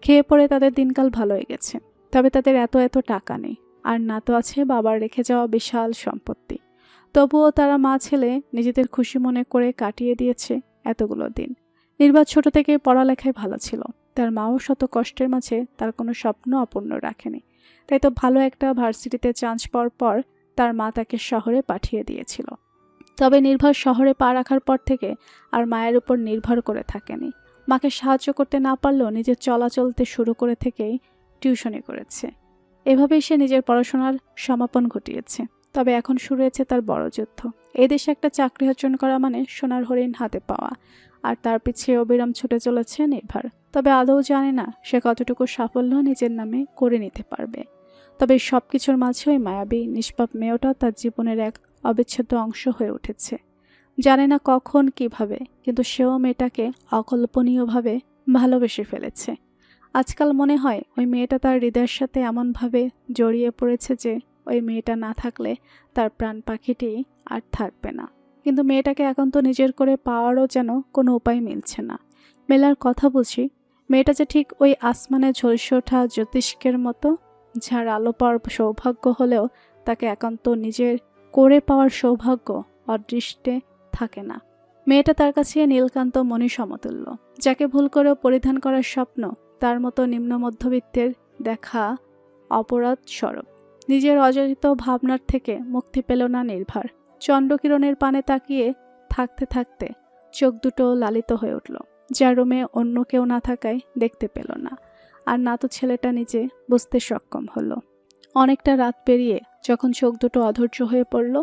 Speaker 2: খেয়ে পড়ে তাদের দিনকাল ভালোই গেছে, তবে তাদের এত টাকা নেই, আর না তো আছে বাবার রেখে যাওয়া বিশাল সম্পত্তি। তবুও তারা মা ছেলে নিজেদের খুশি মনে করে কাটিয়ে দিয়েছে এতগুলো দিন। নির্বাচ ছোট থেকে পড়ালেখায় ভালো ছিল, তার মাও শত কষ্টের মাঝে তার কোনো স্বপ্ন অপূর্ণ রাখেনি। তাই তো ভালো একটা ভার্সিটিতে চান্স পাওয়ার পর তার মা তাকে শহরে পাঠিয়ে দিয়েছিল। তবে নির্ভর শহরে পা রাখার পর থেকে আর মায়ের উপর নির্ভর করে থাকেনি। মাকে সাহায্য করতে না পারলেও নিজের চলাচলতে শুরু করে থেকেই টিউশনি করেছে। এভাবেই সে নিজের পড়াশোনার সমাপন ঘটিয়েছে। তবে এখন শুরু হয়েছে তার বড় যুদ্ধ। এদেশে একটা চাকরি অর্জন করা মানে সোনার হরিণ হাতে পাওয়া, আর তার পিছিয়ে অবিরাম ছুটে চলেছে নির্ভর। তবে আদৌ জানে না সে কতটুকু সাফল্য নিজের নামে করে নিতে পারবে। তবে সব কিছুর মাঝে ওই মায়াবী নিষ্পাপ মেয়েটা তার জীবনের এক অবিচ্ছেদ্য অংশ হয়ে উঠেছে। জানে না কখন কিভাবে, কিন্তু সেও মেয়েটাকে অকল্পনীয়ভাবে ভালোবেসে ফেলেছে। আজকাল মনে হয় ওই মেয়েটা তার হৃদয়ের সাথে এমনভাবে জড়িয়ে পড়েছে যে ওই মেয়েটা না থাকলে তার প্রাণ পাখিটি আর থাকবে না। কিন্তু মেয়েটাকে এখন তো নিজের করে পাওয়ারও যেন কোনো উপায় মিলছে না। মেলার কথা বুঝি, মেয়েটা যে ঠিক ওই আসমানে ঝলসে ওঠা জ্যোতিষ্কের মতো, যার আলো পাওয়ার সৌভাগ্য হলেও তাকে একান্ত নিজের করে পাওয়ার সৌভাগ্য অদৃষ্টে থাকে না। মেয়েটা তার কাছে নীলকান্ত মণি সমতুল্য, যাকে ভুল করেও পরিধান করার স্বপ্ন তার মতো নিম্ন মধ্যবিত্তের দেখা অপরাধ স্বরূপ। নিজের অযাচিত ভাবনার থেকে মুক্তি পেল না নির্ভার। চন্দ্রকিরণের পানে তাকিয়ে থাকতে থাকতে চোখ দুটো লালিত হয়ে উঠল, যা রুমে অন্য কেউ না থাকায় দেখতে পেল না। আর না তো ছেলেটা নিজে বুঝতে সক্ষম হলো। অনেকটা রাত পেরিয়ে যখন চোখ দুটো অধৈর্য হয়ে পড়ল,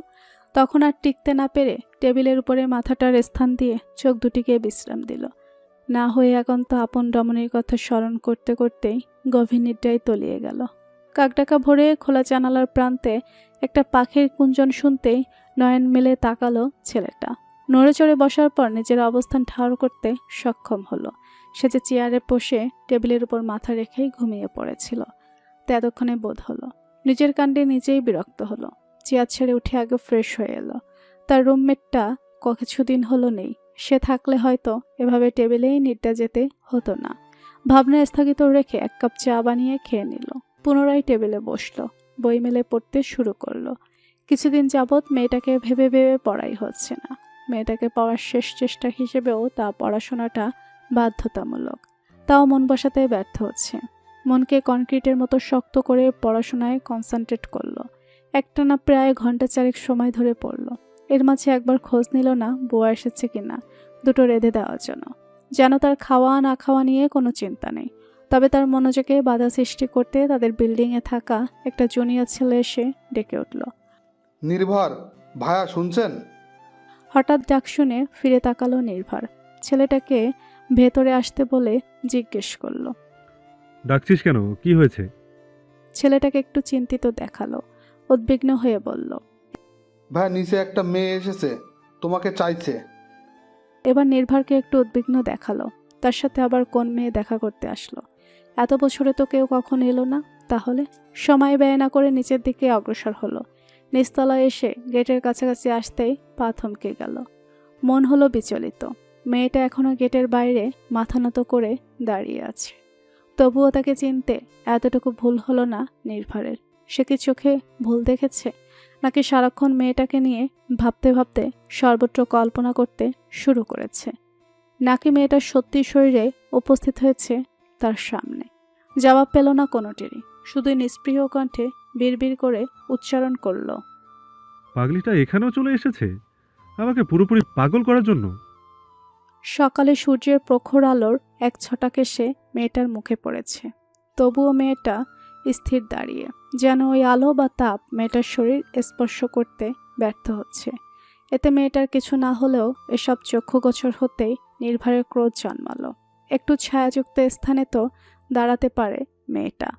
Speaker 2: তখন আর টিকতে না পেরে টেবিলের উপরে মাথাটার স্থান দিয়ে চোখ দুটিকে বিশ্রাম দিল। না হয়ে এখন তো আপন রমণীর কথা স্মরণ করতে করতেই গভীর নিদ্রায় তলিয়ে গেল। কাকডাকা ভরে খোলা জানালার প্রান্তে একটা পাখির কুঞ্জন শুনতেই নয়ন মেলে তাকালো ছেলেটা। নড়ে চড়ে বসার পর নিজের অবস্থান ঠাউর করতে সক্ষম হলো। সে যে চেয়ারে বসে টেবিলের উপর মাথা রেখেই ঘুমিয়ে পড়েছিল, তা এতক্ষণে বোধ হলো। নিজের কাণ্ডে নিজেই বিরক্ত হলো। চেয়ার ছেড়ে উঠে আগে ফ্রেশ হয়ে এলো। তার রুমমেটটা কিছুদিন হলো নেই। সে থাকলে হয়তো এভাবে টেবিলেই নিদ্রা যেতে হতো না। ভাবনা স্থগিত রেখে এক কাপ চা বানিয়ে খেয়ে নিল। পুনরায় টেবিলে বসলো, বই মেলে পড়তে শুরু করলো। কিছুদিন যাবৎ মেয়েটাকে ভেবে ভেবে পড়াই হচ্ছে না। মেয়েটাকে পাওয়ার শেষ চেষ্টা হিসেবেও তা পড়াশোনাটা বাধ্যতামূলক, তাও মন বসাতে ব্যর্থ হচ্ছে। মনকে কনক্রিটের মতো শক্ত করে পড়াশোনায় কনসেন্ট্রেট করলো। একটানা প্রায় ঘন্টা চারেক সময় ধরে পড়লো। এর মাঝে একবার খোঁজ নিল না বুয়া এসেছে কিনা, দুটো রেঁধে দেওয়ার জন্য। যেন তার খাওয়া না খাওয়া নিয়ে কোনো চিন্তা নেই। তবে তার মনোযোগে বাধা সৃষ্টি করতে তাদের বিল্ডিংয়ে থাকা একটা জুনিয়র ছেলে এসে ডেকে উঠল।
Speaker 9: নির্ভর ভায়া শুনছেন?
Speaker 2: হঠাৎ ডাক শুনে ফিরে তাকালো নির্ভর। ছেলেটাকে ভেতরে আসতে বলে জিজ্ঞেস করলো।
Speaker 10: ডাকছিস কেন, কি হয়েছে?
Speaker 2: ছেলেটাকে একটু চিন্তিত দেখালো, উদ্বিগ্ন হয়ে বলল।
Speaker 9: ভাই নিচে একটা মেয়ে এসেছে, তোমাকে চাইছে।
Speaker 2: এবার নির্ভরকে একটু উদ্বিগ্ন দেখালো। তার সাথে আবার কোন মেয়ে দেখা করতে আসলো? এত বছরে তো কেউ কখন এলো না। তাহলে সময় ব্যয় না করে নিচের দিকে অগ্রসর হলো। নিচতলায় এসে গেটের কাছাকাছি আসতেই পা থমকে গেল। মন হলো বিচলিত। মেয়েটা এখনো গেটের বাইরে মাথা নত করে দাঁড়িয়ে আছে। তবুও তাকে চিনতে এতটুকু ভুল হলো না নির্ভরের। সে কি চোখে ভুল দেখেছে, নাকি সারাক্ষণ মেয়েটাকে নিয়ে ভাবতে ভাবতে সর্বত্র কল্পনা করতে শুরু করেছে, নাকি মেয়েটার সত্যি শরীরে উপস্থিত হয়েছে তার সামনে? জবাব পেল না কোনোটিরই। শুধুই নিস্পৃহ কণ্ঠে বিড়বিড় করে উচ্চারণ করল।
Speaker 10: পাগলিটা এখানেও চলে এসেছে আমাকে পুরোপুরি পাগল করার জন্য।
Speaker 2: সকালে সূর্যের প্রখর আলোর এক ছটাক এসে মেয়েটার মুখে পড়েছে। তবুও মেয়েটা স্থির দাঁড়িয়ে, যেন ওই আলো বা তাপ মেয়েটার শরীর স্পর্শ করতে ব্যর্থ হচ্ছে। এতে মেয়েটার কিছু না হলেও এসব চক্ষুগোচর হতেই নির্ভরের ক্রোধ জন্মালো। একটু ছায়াযুক্ত স্থানে তো দাঁড়াতে পারে মেয়েটা।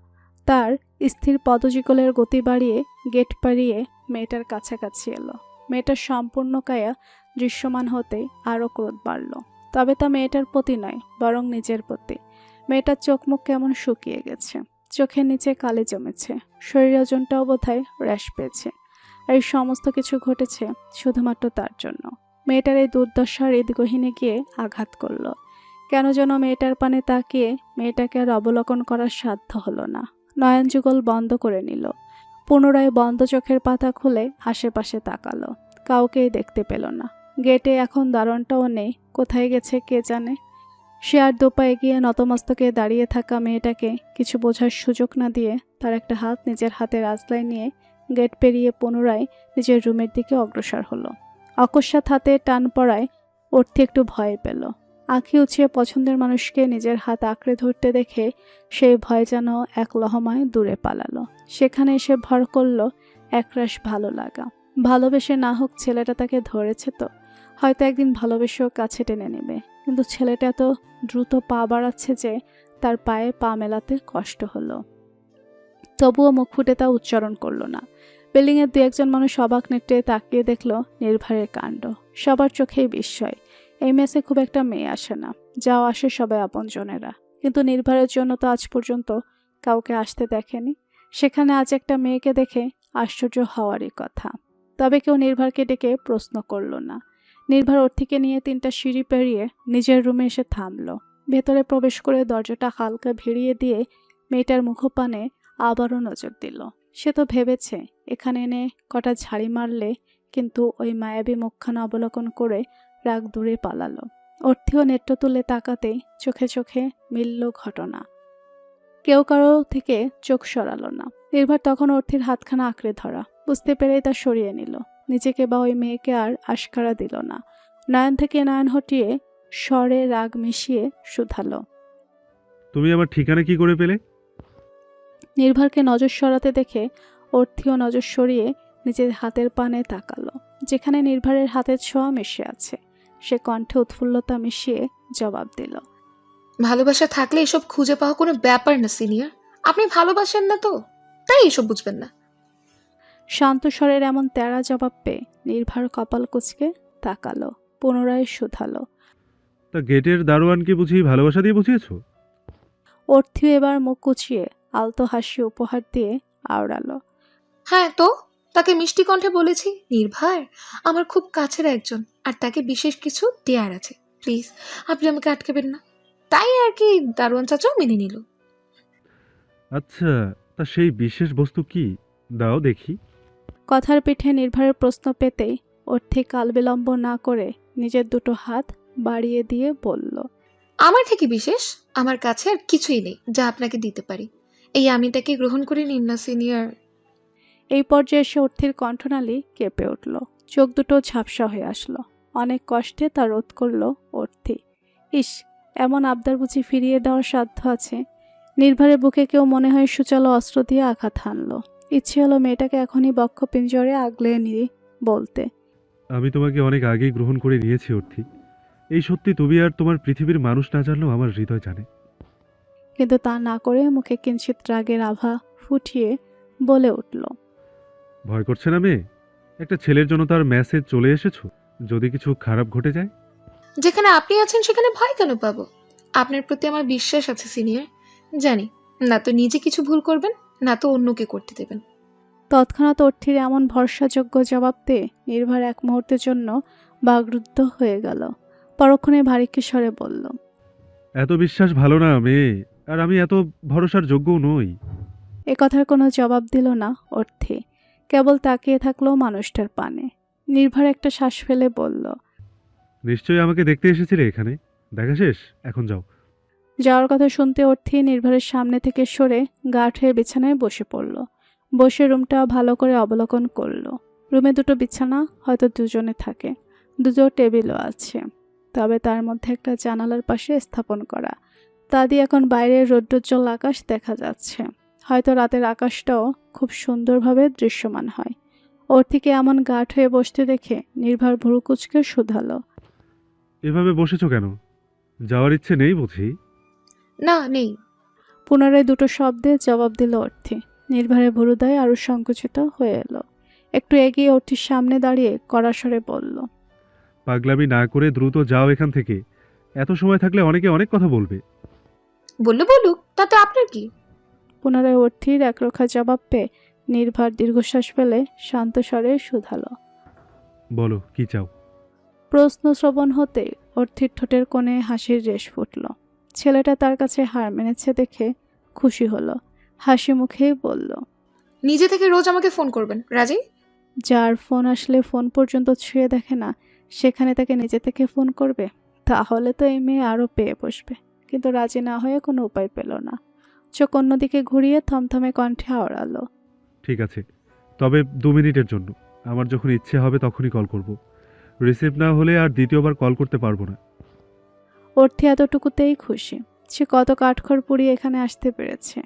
Speaker 2: তার স্থির পদযুগলের গতি বাড়িয়ে গেট পাড়িয়ে মেয়েটার কাছাকাছি এলো। মেয়েটার সম্পূর্ণ কায়া দৃশ্যমান হতেই আরও ক্রোধ বাড়ল। তবে তা মেয়েটার প্রতি নয়, বরং নিজের প্রতি। মেয়েটার চোখ মুখ কেমন শুকিয়ে গেছে, চোখের নিচে কালি জমেছে, শরীর ওজনটাও বোধহয় হ্রাস পেয়েছে। আর এই সমস্ত কিছু ঘটেছে শুধুমাত্র তার জন্য। মেয়েটার এই দুর্দশার হৃদগহীনে গিয়ে আঘাত করল। কেন যেন মেয়েটার পানে তাকিয়ে মেয়েটাকে আর অবলোকন করার সাধ্য হলো না। নয়ন যুগল বন্ধ করে নিল। পুনরায় বন্ধ চোখের পাতা খুলে আশেপাশে তাকালো। কাউকেই দেখতে পেল না। গেটে এখন দারোয়ানটাও নেই, কোথায় গেছে কে জানে। সে আর দোপা এগিয়ে নতমস্তকে দাঁড়িয়ে থাকা মেয়েটাকে কিছু বোঝার সুযোগ না দিয়ে তার একটা হাত নিজের হাতের আঁচলায় নিয়ে গেট পেরিয়ে পুনরায় নিজের রুমের দিকে অগ্রসর হলো। অকস্মাৎ হাতে টান পড়ায় উঠতে একটু ভয় পেল। আঁখি উঁচিয়ে পছন্দের মানুষকে নিজের হাত আঁকড়ে ধরতে দেখে সেই ভয় যেন এক লহমায় দূরে পালালো। সেখানে এসে ভর করল একরাশ ভালো লাগা। ভালোবেসে না হোক ছেলেটা তাকে ধরেছে তো, হয়তো একদিন ভালোবেসেও কাছে টেনে নেবে। কিন্তু ছেলেটা এত দ্রুত পা বাড়াচ্ছে যে তার পায়ে পা মেলাতে কষ্ট হলো। তবুও মুখ ফুটে তা উচ্চারণ করল না। বিল্ডিংয়ের দু একজন মানুষ অবাক নেত্রে তাকিয়ে দেখল নির্ভরের কাণ্ড। সবার চোখেই বিস্ময়। এই মেসে খুব একটা মেয়ে আসে না, যাও আসে সবাই আপনজনেরা। কিন্তু নির্ভরের জন্য তো আজ পর্যন্ত কাউকে আসতে দেখেনি। সেখানে আজ একটা মেয়েকে দেখে আশ্চর্য হওয়ারই কথা। তবে কেউ নির্ভরকে ডেকে প্রশ্ন করল না। নির্ভর অর্থিকে নিয়ে 3টা সিঁড়ি পেরিয়ে নিজের রুমে এসে থামল। ভেতরে প্রবেশ করে দরজাটা হালকা ভিড়িয়ে দিয়ে মেয়েটার মুখপানে আবারও নজর দিল। সে তো ভেবেছে এখানে এনে কটা ঝাড়ি মারলে, কিন্তু ওই মায়াবী মুখখানা অবলোকন করে রাগ দূরে পালালো। অর্থিও নেত্র তুলে তাকাতেই চোখে চোখে মিলল ঘটনা। কেউ কারো থেকে চোখ সরালো না। নির্ভর তখন অর্থির হাতখানা আঁকড়ে ধরা, বুঝতে পেরেই তা সরিয়ে নিল। নিজেকে বা ওই মেয়েকে আর আশকারা দিল না। নয়ন থেকে নয়ন হটিয়ে স্বরে রাগ মিশিয়ে শুধালো,
Speaker 10: তুমি আমার ঠিকানা কি করে পেলে?
Speaker 2: নির্ভরকে নজর সরাতে দেখে অর্থিও নজর সরিয়ে নিজের হাতের পানে তাকালো, যেখানে নির্ভরের হাতের ছোঁয়া মিশে আছে। সে কণ্ঠে উৎফুল্লতা মিশিয়ে জবাব দিল,
Speaker 3: ভালোবাসা থাকলে এসব খুঁজে পাওয়া কোনো ব্যাপার না সিনিয়র। আপনি ভালোবাসেন না তো, তাই এসব বুঝবেন না।
Speaker 2: শান্ত স্বরের এমন তেড়া জবাব পেয়ে নির্ভর কপাল কুঁচকে তাকালো, পুনরায় শুধালো।
Speaker 10: তা গেটের দারোয়ানকে বুঝি ভালোবাসা দিয়ে বুঝিয়েছো?
Speaker 2: অর্থিও এবার মুখ কুচিয়ে আলতো হাসি উপহার দিয়ে আওড়ালো,
Speaker 3: হ্যাঁ তো, তাকে মিষ্টি কণ্ঠে বলেছি, নির্ভর আমার খুব কাছের একজন, আর তাকে বিশেষ কিছু দেয়ার আছে, প্লিজ আপনি আমাকে আটকাবেন না। তাই আর কি দারোয়ান চাচাও মেনে নিল।
Speaker 10: আচ্ছা, তা সেই বিশেষ বস্তু কি? দাও দেখি।
Speaker 2: কথার পিঠে নির্ভরের প্রশ্ন পেতেই অর্থি কাল বিলম্ব না করে নিজের 2টো হাত বাড়িয়ে দিয়ে বলল,
Speaker 3: আমার থেকে বিশেষ আমার কাছে আর কিছুই নেই যা আপনাকে দিতে পারি। এই আমিটাকে গ্রহণ করে নিন না সিনিয়র।
Speaker 2: এই পর্যায়ে এসে অর্থির কণ্ঠনালী কেঁপে উঠল, চোখ দুটো ঝাপসা হয়ে আসলো। অনেক কষ্টে তা রোধ করল অর্থি। ইস, এমন আবদার বুঝি ফিরিয়ে দেওয়ার সাধ্য আছে? নির্ভরের বুকে কেউ মনে হয় সুচালো অস্ত্র দিয়ে আঘাত হানল। ইচ্ছে হলো মেয়েটাকে এখনই বক্ষ পিঞ্জরে আগলে নিয়ে বলতে,
Speaker 10: আমি তোমাকে অনেক আগেই গ্রহণ করে নিয়েছি অর্থি। এই সত্যি তুমি আর তোমার পৃথিবীর মানুষ না জানলেও আমার হৃদয় জানে।
Speaker 2: কিন্তু তা না করে মুখে কিঞ্চিত রাগের আভা ফুটিয়ে বলে উঠল,
Speaker 10: ভয় করছে না মেয়ে? একটা ছেলের জন্য তার মেসেজ চলে এসেছো, যদি কিছু খারাপ ঘটে যায়?
Speaker 3: যেখানে আপনি আছেন সেখানে ভয় কেন পাবো? আপনার প্রতি আমার বিশ্বাস আছে সিনিয়র। জানি না তো নিজে কিছু ভুল করবেন, না তো অন্যকে করতে দেবেন।
Speaker 2: তৎক্ষণাৎ অর্থির এমন ভরসাযোগ্য জবাব পেয়ে নির্ভর এক মুহূর্তের জন্য বাগরুদ্ধ হয়ে গেল। পরক্ষণে ভারী স্বরে বলল,
Speaker 10: এত বিশ্বাস ভালো না মেয়ে, আর আমি এত ভরসার যোগ্যও নই।
Speaker 2: এ কথার কোনো জবাব দিল না অর্থি, কেবল তাকিয়ে থাকলো মানুষটার পানে। নির্ভর একটা শ্বাস ফেলে বলল,
Speaker 10: নিশ্চয়ই আমাকে দেখতে এসেছিলে এখানে। দেখা শেষ, এখন যাও।
Speaker 2: যাওয়ার কথা শুনতে অর্থি নির্ভরের সামনে থেকে সরে গাঢ় হয়ে বিছানায় বসে পড়ল। বসে রুমটা ভালো করে অবলোকন করলো। রুমে 2টো বিছানা, হয়তো 2জনে থাকে। 2টো টেবিলও আছে, তবে তার মধ্যে একটা জানালার পাশে স্থাপন করা। তা দিয়ে এখন বাইরের রৌদ্রোজ্জ্বল আকাশ দেখা যাচ্ছে। হয়তো রাতের আকাশটাও খুব সুন্দরভাবে দৃশ্যমান হয়। অর্থিকে এমন গাঢ় হয়ে বসতে দেখে নির্ভর ভুরু কুঁচকে শুধালো,
Speaker 10: এভাবে বসেছো কেন? যাওয়ার ইচ্ছে নেই বুঝি?
Speaker 3: না, নেই।
Speaker 2: পুনরায় 2টো শব্দে জবাব দিল অর্থি। নির্ভরের ভুরুদয় আরও সংকুচিত হয়ে এলো। একটু এগিয়ে অর্থির সামনে দাঁড়িয়ে কড়া স্বরে বলল,
Speaker 10: পাগলামি না করে দ্রুত যাও এখান থেকে। এত সময় থাকলে অনেকে অনেক কথা বলবে।
Speaker 3: বললে বলুক, তাতে আপনার কি?
Speaker 2: পুনরায় অর্থির একরোখা জবাব পেয়ে নির্ভর দীর্ঘশ্বাস ফেলে শান্ত স্বরে শুধালো,
Speaker 10: বলো কি চাও?
Speaker 2: প্রশ্ন শ্রবণ হতে অর্থির ঠোঁটের কোণে হাসির রেশ ফুটল। ছেলেটা তার কাছে হার মেনেছে দেখে খুশি হলো। হাসি মুখেই বলল,
Speaker 3: নিজে থেকে রোজ আমাকে ফোন করবেন, রাজি?
Speaker 2: যার ফোন আসলে ফোন পর্যন্ত ছুঁয়ে দেখে না, সেখানে তাকে নিজে থেকে ফোন করবে? তাহলে তো এই মেয়ে আরও পেয়ে বসবে। কিন্তু রাজি না হয়ে কোনো উপায় পেল না। চোখ অন্যদিকে ঘুরিয়ে থমথমে কণ্ঠে আওড়ালো,
Speaker 10: ঠিক আছে, তবে 2 মিনিটের জন্য। আমার যখন ইচ্ছে হবে তখনই কল করব। রিসিভ না হলে আর দ্বিতীয়বার কল করতে পারবো না।
Speaker 2: অর্থি এতটুকুতেই খুশি। সে কত কাঠখড় পুড়িয়ে এখানে আসতে পেরেছে।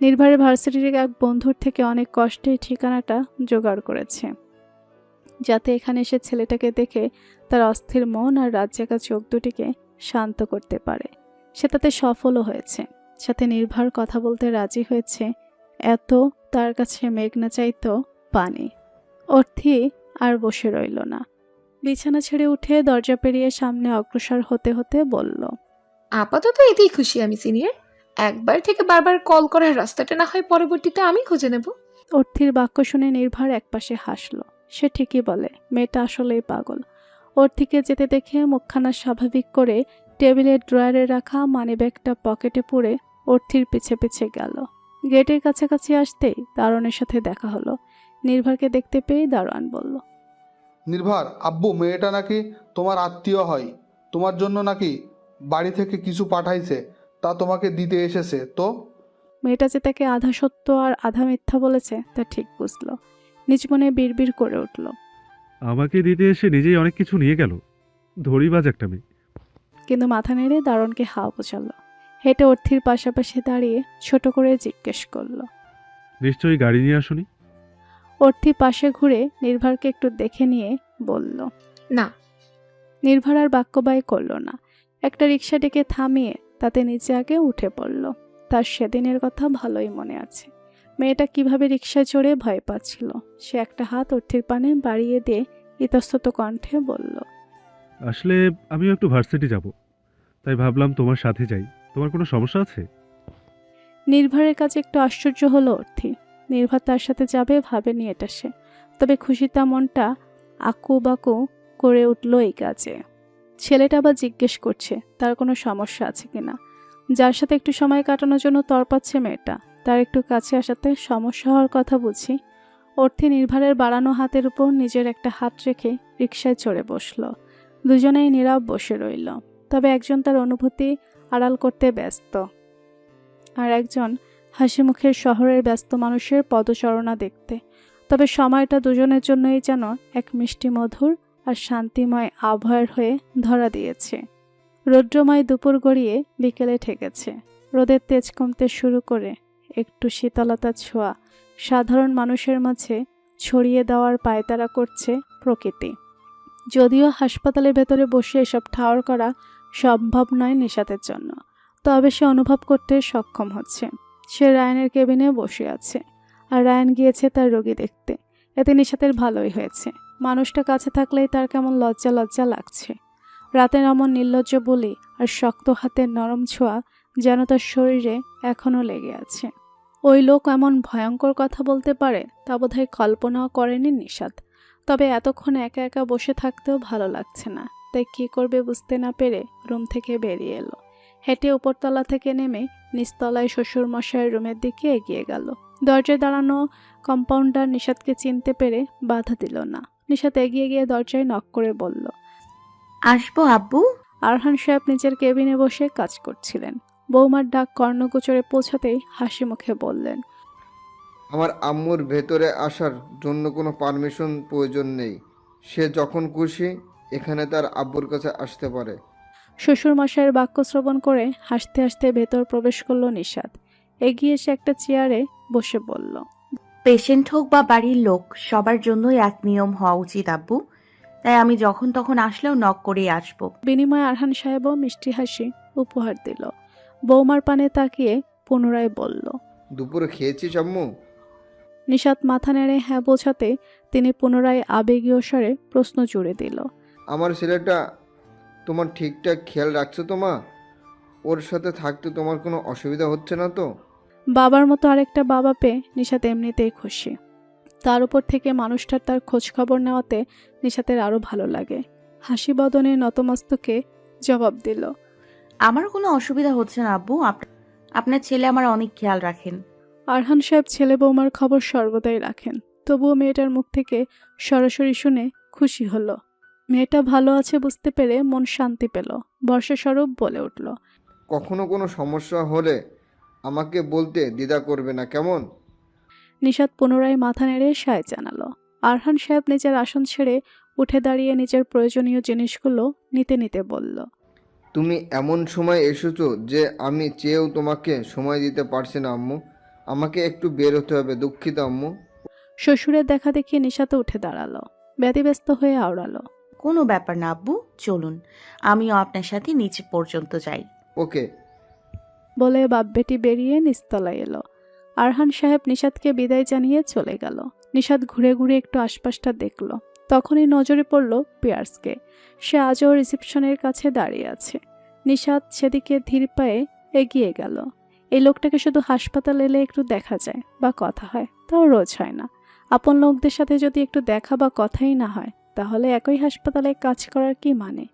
Speaker 2: নির্ভরের ভার্সিটির এক বন্ধুর থেকে অনেক কষ্টে ঠিকানাটা জোগাড় করেছে, যাতে এখানে এসে ছেলেটাকে দেখে তার অস্থির মন আর রাত জাগা চোখ দুটিকে শান্ত করতে পারে। সে তাতে সফলও হয়েছে। সাথে নির্ভর কথা বলতে রাজি হয়েছে। এত তার কাছে মেঘনা চাইতো পানি। অর্থি আর বসে রইল না। বিছানা ছেড়ে উঠে দরজা পেরিয়ে সামনে অগ্রসর হতে হতে বলল,
Speaker 3: আপাতত এতেই খুশি আমি সিনিয়র। একবার থেকে বারবার কল করার রাস্তাটা না হয় পরবর্তীতে আমি খুঁজে নেব।
Speaker 2: অর্থির বাক্য শুনে নির্ভর একপাশে হাসল। সে ঠিকই বলে, মেয়েটা আসলেই পাগল। অর্থিকে যেতে দেখে মুখখানা স্বাভাবিক করে টেবিলের ড্রয়ারে রাখা মানিব্যাগটা পকেটে পুরে অর্থির পিছে পিছে গেল। গেটের কাছাকাছি আসতেই দারোয়ানের সাথে দেখা হলো। নির্ভরকে দেখতে পেয়ে দারোয়ান বলল,
Speaker 9: নির্ভর, আব্বু মেয়েটা নাকি তোমার আত্মীয় হয়, তোমার জন্য নাকি বাড়ি থেকে কিছু পাঠাইছে, তা তোমাকে দিতে এসেছে তো।
Speaker 2: মেয়েটা যে তাকে আধা সত্য আর আধা মিথ্যা বলেছে তা ঠিক বুঝল। নিজ মনে বিড়বিড় করে উঠল।
Speaker 10: আমাকে দিতে এসে নিজেই অনেক কিছু নিয়ে গেল, ধরিবাজ একটা মেয়ে।
Speaker 2: কিন্তু মাথা নেড়ে দারোয়ানকে হাওয়া বোঝাল। হেঁটে অর্থির পাশাপাশি দাঁড়িয়ে ছোট করে জিজ্ঞেস করল,
Speaker 10: নিশ্চয়ই গাড়ি নিয়ে আসুনি?
Speaker 2: অর্থি পাশে ঘুরে নির্ভরকে একটু দেখে নিয়ে বলল,
Speaker 3: না।
Speaker 2: নির্ভর আর বাক্য ব্যয় করল না। একটা রিক্সা ডেকে থামিয়ে তাতে নিচে আগে উঠে পড়ল। তার সেদিনের কথা ভালোই মনে আছে। মেয়েটা কিভাবে রিক্সায় চড়ে ভয় পাচ্ছিল। সে একটা হাত অর্থির পানে বাড়িয়ে দিয়ে ইতস্তত কণ্ঠে বলল,
Speaker 10: আসলে আমিও একটু ভার্সিটি যাব, তাই ভাবলাম তোমার সাথে যাই। তোমার কোনো সমস্যা আছে?
Speaker 2: নির্ভরের কাছে একটু আশ্চর্য হলো অর্থি। নির্ভর তার সাথে যাবে ভাবেনি এটা সে। তবে খুশিতে মনটা আকুবাকু করে উঠল এই কাজে। ছেলেটা আবার জিজ্ঞেস করছে তার কোনো সমস্যা আছে কিনা। যার সাথে একটু সময় কাটানোর জন্য তরপাচ্ছে মেয়েটা, তার একটু কাছে আসাতে সমস্যা হওয়ার কথা বুঝি। অর্থি নির্ভরের বাড়ানো হাতের উপর নিজের একটা হাত রেখে রিকশায় চড়ে বসল। দুজনেই নীরব বসে রইল। তবে একজন তার অনুভূতি আড়াল করতে ব্যস্ত, আর একজন হাসি মুখের শহরের ব্যস্ত মানুষের পদচারণা দেখতে। তবে সময়টা দুজনের জন্যই যেন এক মিষ্টি মধুর আর শান্তিময় আবহাওয়ার হয়ে ধরা দিয়েছে। রৌদ্রময় দুপুর গড়িয়ে বিকেলে ঠেকেছে। রোদের তেজ কমতে শুরু করে একটু শীতলতার ছোঁয়া সাধারণ মানুষের মাঝে ছড়িয়ে দেওয়ার পায়তারা করছে প্রকৃতি। যদিও হাসপাতালের ভেতরে বসে এসব ঠাওর করা সম্ভব নয় নিশাতের জন্য, তবে সে অনুভব করতে সক্ষম হচ্ছে। সে রায়ানের কেবিনে বসে আছে, আর রায়ান গিয়েছে তার রোগী দেখতে। এতে নিশাতের ভালোই হয়েছে। মানুষটা কাছে থাকলেই তার কেমন লজ্জা লজ্জা লাগছে। রাতের এমন নির্লজ্জ বলি আর শক্ত হাতের নরম ছোঁয়া যেন তার শরীরে এখনও লেগে আছে। ওই লোক এমন ভয়ঙ্কর কথা বলতে পারে তা বোধহয় কল্পনাও করেনি নিশাত। তবে এতক্ষণ একা একা বসে থাকতেও ভালো লাগছে না, তাই কী করবে বুঝতে না পেরে রুম থেকে বেরিয়ে এলো। হেঁটে উপরতলা থেকে নেমে নিচতলায় শ্বশুরমশাইয়ের রুমের দিকে এগিয়ে গেল। দরজায় দাঁড়ানো কম্পাউন্ডার নিশাতকে চিনতে পেরে বাধা দিল না। নিশাত এগিয়ে গিয়ে দরজায় নক করে বলল,
Speaker 1: আসবো আব্বু?
Speaker 2: আরহান সাহেব নিজের কেবিনে বসে কাজ করছিলেন। বৌমার ডাক কর্ণগোচরে পৌঁছাতেই হাসি মুখে বললেন,
Speaker 11: আমার আম্মুর ভেতরে আসার জন্য কোনো পারমিশন প্রয়োজন নেই। সে যখন খুশি এখানে তার আব্বুর কাছে আসতে পারে।
Speaker 2: শ্বশুরমশাইয়ের বাক্য শ্রবণ করে হাসতে হাসতে ভেতর প্রবেশ করল নিশাত। এগিয়ে এসে একটা চেয়ারে বসে বলল,
Speaker 1: পেশেন্ট হোক বা বাড়ির লোক, সবার জন্যই এক নিয়ম হওয়া উচিত আব্বু। তাই আমি যখন তখন আসলেও নক করেই আসবো।
Speaker 2: বিনিময়ে আরহান সাহেবও মিষ্টি হাসি উপহার দিল। বৌমার পানে তাকিয়ে পুনরায় বলল,
Speaker 11: দুপুরে খেয়েছিস আম্মু?
Speaker 2: নিশাত মাথা নেড়ে হ্যাঁ বোঝাতে তিনি পুনরায় আবেগীয় স্বরে প্রশ্ন জুড়ে দিল,
Speaker 11: আমার ছেলেটা তোমার ঠিকঠাক খেয়াল রাখছো তো মা? ওর সাথে থাকতে তোমার কোনো অসুবিধা হচ্ছে না তো?
Speaker 2: বাবার মতো আরেকটা বাবা পেয়ে নিশাত এমনিতেই খুশি। তার উপর থেকে মানুষটার তার খোঁজ খবর নেওয়াতে নিশাতের আরও ভালো লাগে। হাসি বদনে নতমস্তকে জবাব দিল,
Speaker 1: আমার কোনো অসুবিধা হচ্ছে না আব্বু। আপনার ছেলে আমার অনেক খেয়াল রাখেন।
Speaker 2: আরহান সাহেব ছেলে বৌমার খবর সর্বদাই রাখেন। তবুও মেয়েটার মুখ থেকে সরাসরি শুনে খুশি হলো। মেয়েটা ভালো আছে বুঝতে পেরে মন শান্তি পেল। বর্ষাস্বরূপ বলে উঠল,
Speaker 11: কখনো কোনো সমস্যা হলে আমাকে বলতে দ্বিধা করবে না, কেমন?
Speaker 2: নিশাত পুনরায় মাথা নেড়ে সায় জানালো। আরহান সাহেব নিজের আসন ছেড়ে উঠে দাঁড়িয়ে নিজের প্রয়োজনীয় জিনিসগুলো নিতে নিতে বলল,
Speaker 11: তুমি এমন সময় এসেছো যে আমি চেয়েও তোমাকে সময় দিতে পারছি না আম্মু। আমাকে একটু বের হতে হবে, দুঃখিত আম্মু।
Speaker 2: শ্বশুরের দেখা দেখি নিশাত উঠে দাঁড়ালো। ব্যতিব্যস্ত হয়ে আওড়ালো,
Speaker 1: কোনো ব্যাপার না আব্বু, চলুন আমিও আপনার সাথে নিচে পর্যন্ত যাই।
Speaker 11: ওকে।
Speaker 2: বলে বাপ বেটি বেরিয়ে নিচতলায় এলো। আরহান সাহেব নিশাতকে বিদায় জানিয়ে চলে গেল। নিশাত ঘুরে ঘুরে একটু আশপাশটা দেখল। তখনই নজরে পড়ল পিয়ার্সকে। সে আজও রিসেপশনের কাছে দাঁড়িয়ে আছে। নিশাত সেদিকে ধীর পায়ে এগিয়ে গেল। এই লোকটাকে শুধু হাসপাতাল এলে একটু দেখা যায় বা কথা হয়, তাও রোজ হয় না। আপন লোকদের সাথে যদি একটু দেখা বা কথাই না হয়, তাহলে একই হাসপাতালে কাজ করার কি মানে?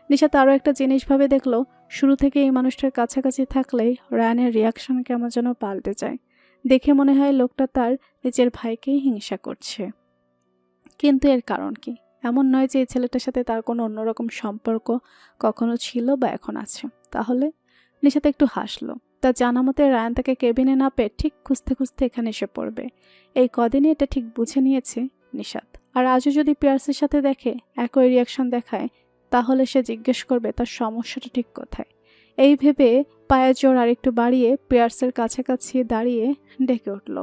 Speaker 2: নিশাত আরও একটা জিনিস ভাবে দেখলো, শুরু থেকে এই মানুষটার কাছাকাছি থাকলেই রায়ানের রিয়াকশন কেমন যেন পাল্টে যায়। দেখে মনে হয় লোকটা তার নিজের ভাইকেই হিংসা করছে। কিন্তু এর কারণ কি? এমন নয় যে এই ছেলেটার সাথে তার কোনো অন্যরকম সম্পর্ক কখনো ছিল বা এখন আছে। তাহলে নিশাত একটু হাসলো। তার জানা মতে রায়ান তাকে কেবিনে না পেয়ে ঠিক খুঁজতে খুঁজতে এখানে এসে পড়বে। এই কদিনই এটা ঠিক বুঝে নিয়েছে নিশাত। আর আজও যদি পিয়ার্সের সাথে দেখে, একই রিয়াকশন দেখায়, তাহলে সে জিজ্ঞেস করবে তার সমস্যাটা ঠিক কোথায়। এই ভেবে পায়ের জোর আরেকটু বাড়িয়ে পিয়ার্সের কাছাকাছি দাঁড়িয়ে ডেকে উঠল।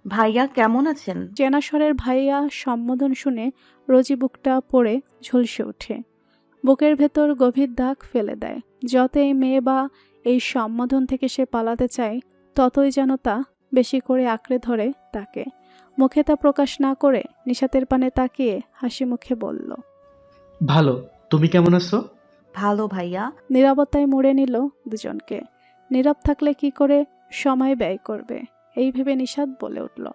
Speaker 1: ভাইয়া কেমন আছেন?
Speaker 2: চেনা স্বরের ভাইয়া সম্বোধন শুনে রোজি বুকটা পড়ে ঝলসে ওঠে। বুকের ভেতর গভীর দাগ ফেলে দেয়। যত এই মেয়ে বা এই সম্বোধন থেকে সে পালাতে চায়, ততই যেন তা বেশি করে আঁকড়ে ধরে তাকে। মুখে তা প্রকাশ না করে নিশাতের পানে তাকিয়ে হাসি মুখে বলল,
Speaker 7: ভালো, তুমি কেমন আছো?
Speaker 1: ভালো ভাইয়া।
Speaker 2: নীরবতায় মুড়ে নিল দুজনকে। নীরব থাকলে কি করে সময় ব্যয় করবে, এই ভেবে নিশাত বলে উঠল,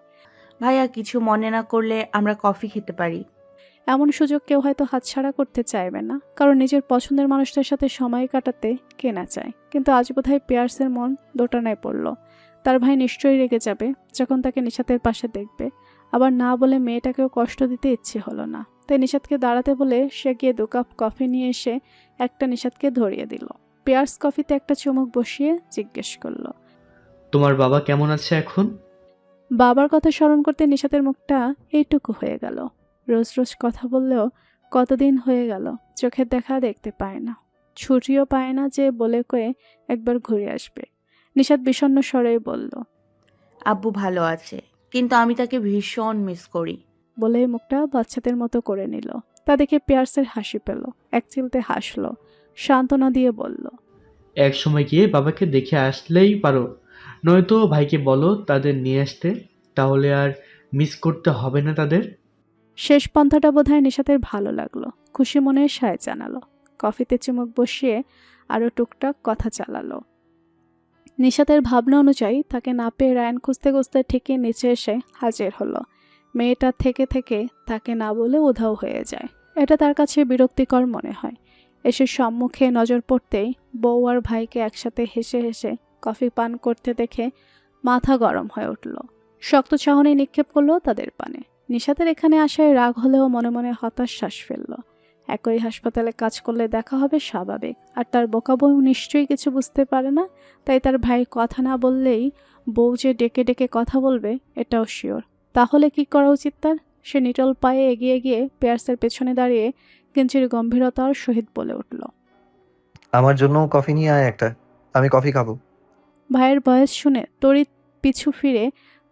Speaker 1: ভাইয়া কিছু মনে না করলে আমরা কফি খেতে পারি।
Speaker 2: এমন সুযোগ কেউ হয়তো হাতছাড়া করতে চাইবে না, কারণ নিজের পছন্দের মানুষটার সাথে সময় কাটাতে কে না চায়। কিন্তু আজ বোধহয় পিয়ার্সের মন দোটানায় পড়ল। তার ভাই নিশ্চয়ই রেগে যাবে যখন তাকে নিশাতের পাশে দেখবে। আবার না বলে মেয়েটাকেও কষ্ট দিতে ইচ্ছে হলো না। তাই নিশাতকে দাঁড়াতে বলে সে গিয়ে 2 কাপ কফি নিয়ে এসে একটা নিশাতকে ধরিয়ে দিল। পিয়ার্স কফিতে একটা চুমুক বসিয়ে জিজ্ঞেস করলো,
Speaker 7: তোমার বাবা কেমন আছে এখন?
Speaker 2: বাবার কথা স্মরণ করতে নিশাতের মুখটা এইটুকু হয়ে গেল। রোজ রোজ কথা বললেও কতদিন হয়ে গেল চোখের দেখা দেখতে পায় না, ছুটিও পায় না যে বলে কয়ে একবার ঘুরে আসবে। নিশাত বিষণ্ণ স্বরে বলল,
Speaker 1: আব্বু ভালো আছে, কিন্তু আমি তাকে ভীষণ মিস করি।
Speaker 2: বলে মুখটা বাচ্চাদের মতো করে নিল। তা দেখে পিয়ার্সের হাসি পেল। এক চিলতে হাসলো, সান্ত্বনা দিয়ে বলল,
Speaker 7: এক সময় গিয়ে বাবাকে দেখে আসলেই পারো, নয়তো ভাইকে বলো তাদের নিয়ে আসতে, তাহলে আর মিস করতে হবে না তাদের।
Speaker 2: শেষ পন্থাটা বোধহয় নিশাতের ভালো লাগলো। খুশি মনে সায় জানালো। কফিতে চুমুক বসিয়ে আরও টুকটাক কথা চালালো। নিশাতের ভাবনা অনুযায়ী তাকে না পেয়ে রায়ান খুঁজতে খুঁজতে ঠিকই নিচে এসে হাজির হলো। মেয়েটা থেকে থেকে তাকে না বলে উধাও হয়ে যায়। এটা তার কাছে বিরক্তিকর মনে হয়। এসে সম্মুখে নজর পড়তেই বউ আর ভাইকে একসাথে হেসে হেসে কফি পান করতে দেখে মাথা গরম হয়ে উঠল। শক্ত চাহনি নিক্ষেপ করলো তাদের পানে। নিশাতের এখানে আসায় রাগ হলেও মনে মনে হতাশ শ্বাস ফেলল। একই হাসপাতালে কাজ করলে দেখা হবে স্বাভাবিক, আর তার বোকা বউ নিশ্চয়ই কিছু বুঝতে পারে না। তাই তার ভাই কথা না বললেই বউ যে ডেকে ডেকে কথা বলবে এটাও শিওর। তাহলে কি করা উচিত তার? সে নিটল পায়ে এগিয়ে গিয়ে পিয়ার্সের পেছনে দাঁড়িয়ে কিঞ্চির গম্ভীরতার সহিত বলে উঠল,
Speaker 4: আমার জন্য কফি নিয়ে আয় একটা, আমি কফি খাবো।
Speaker 2: ভাইয়ের বয়স শুনে তড়িৎ পিছু ফিরে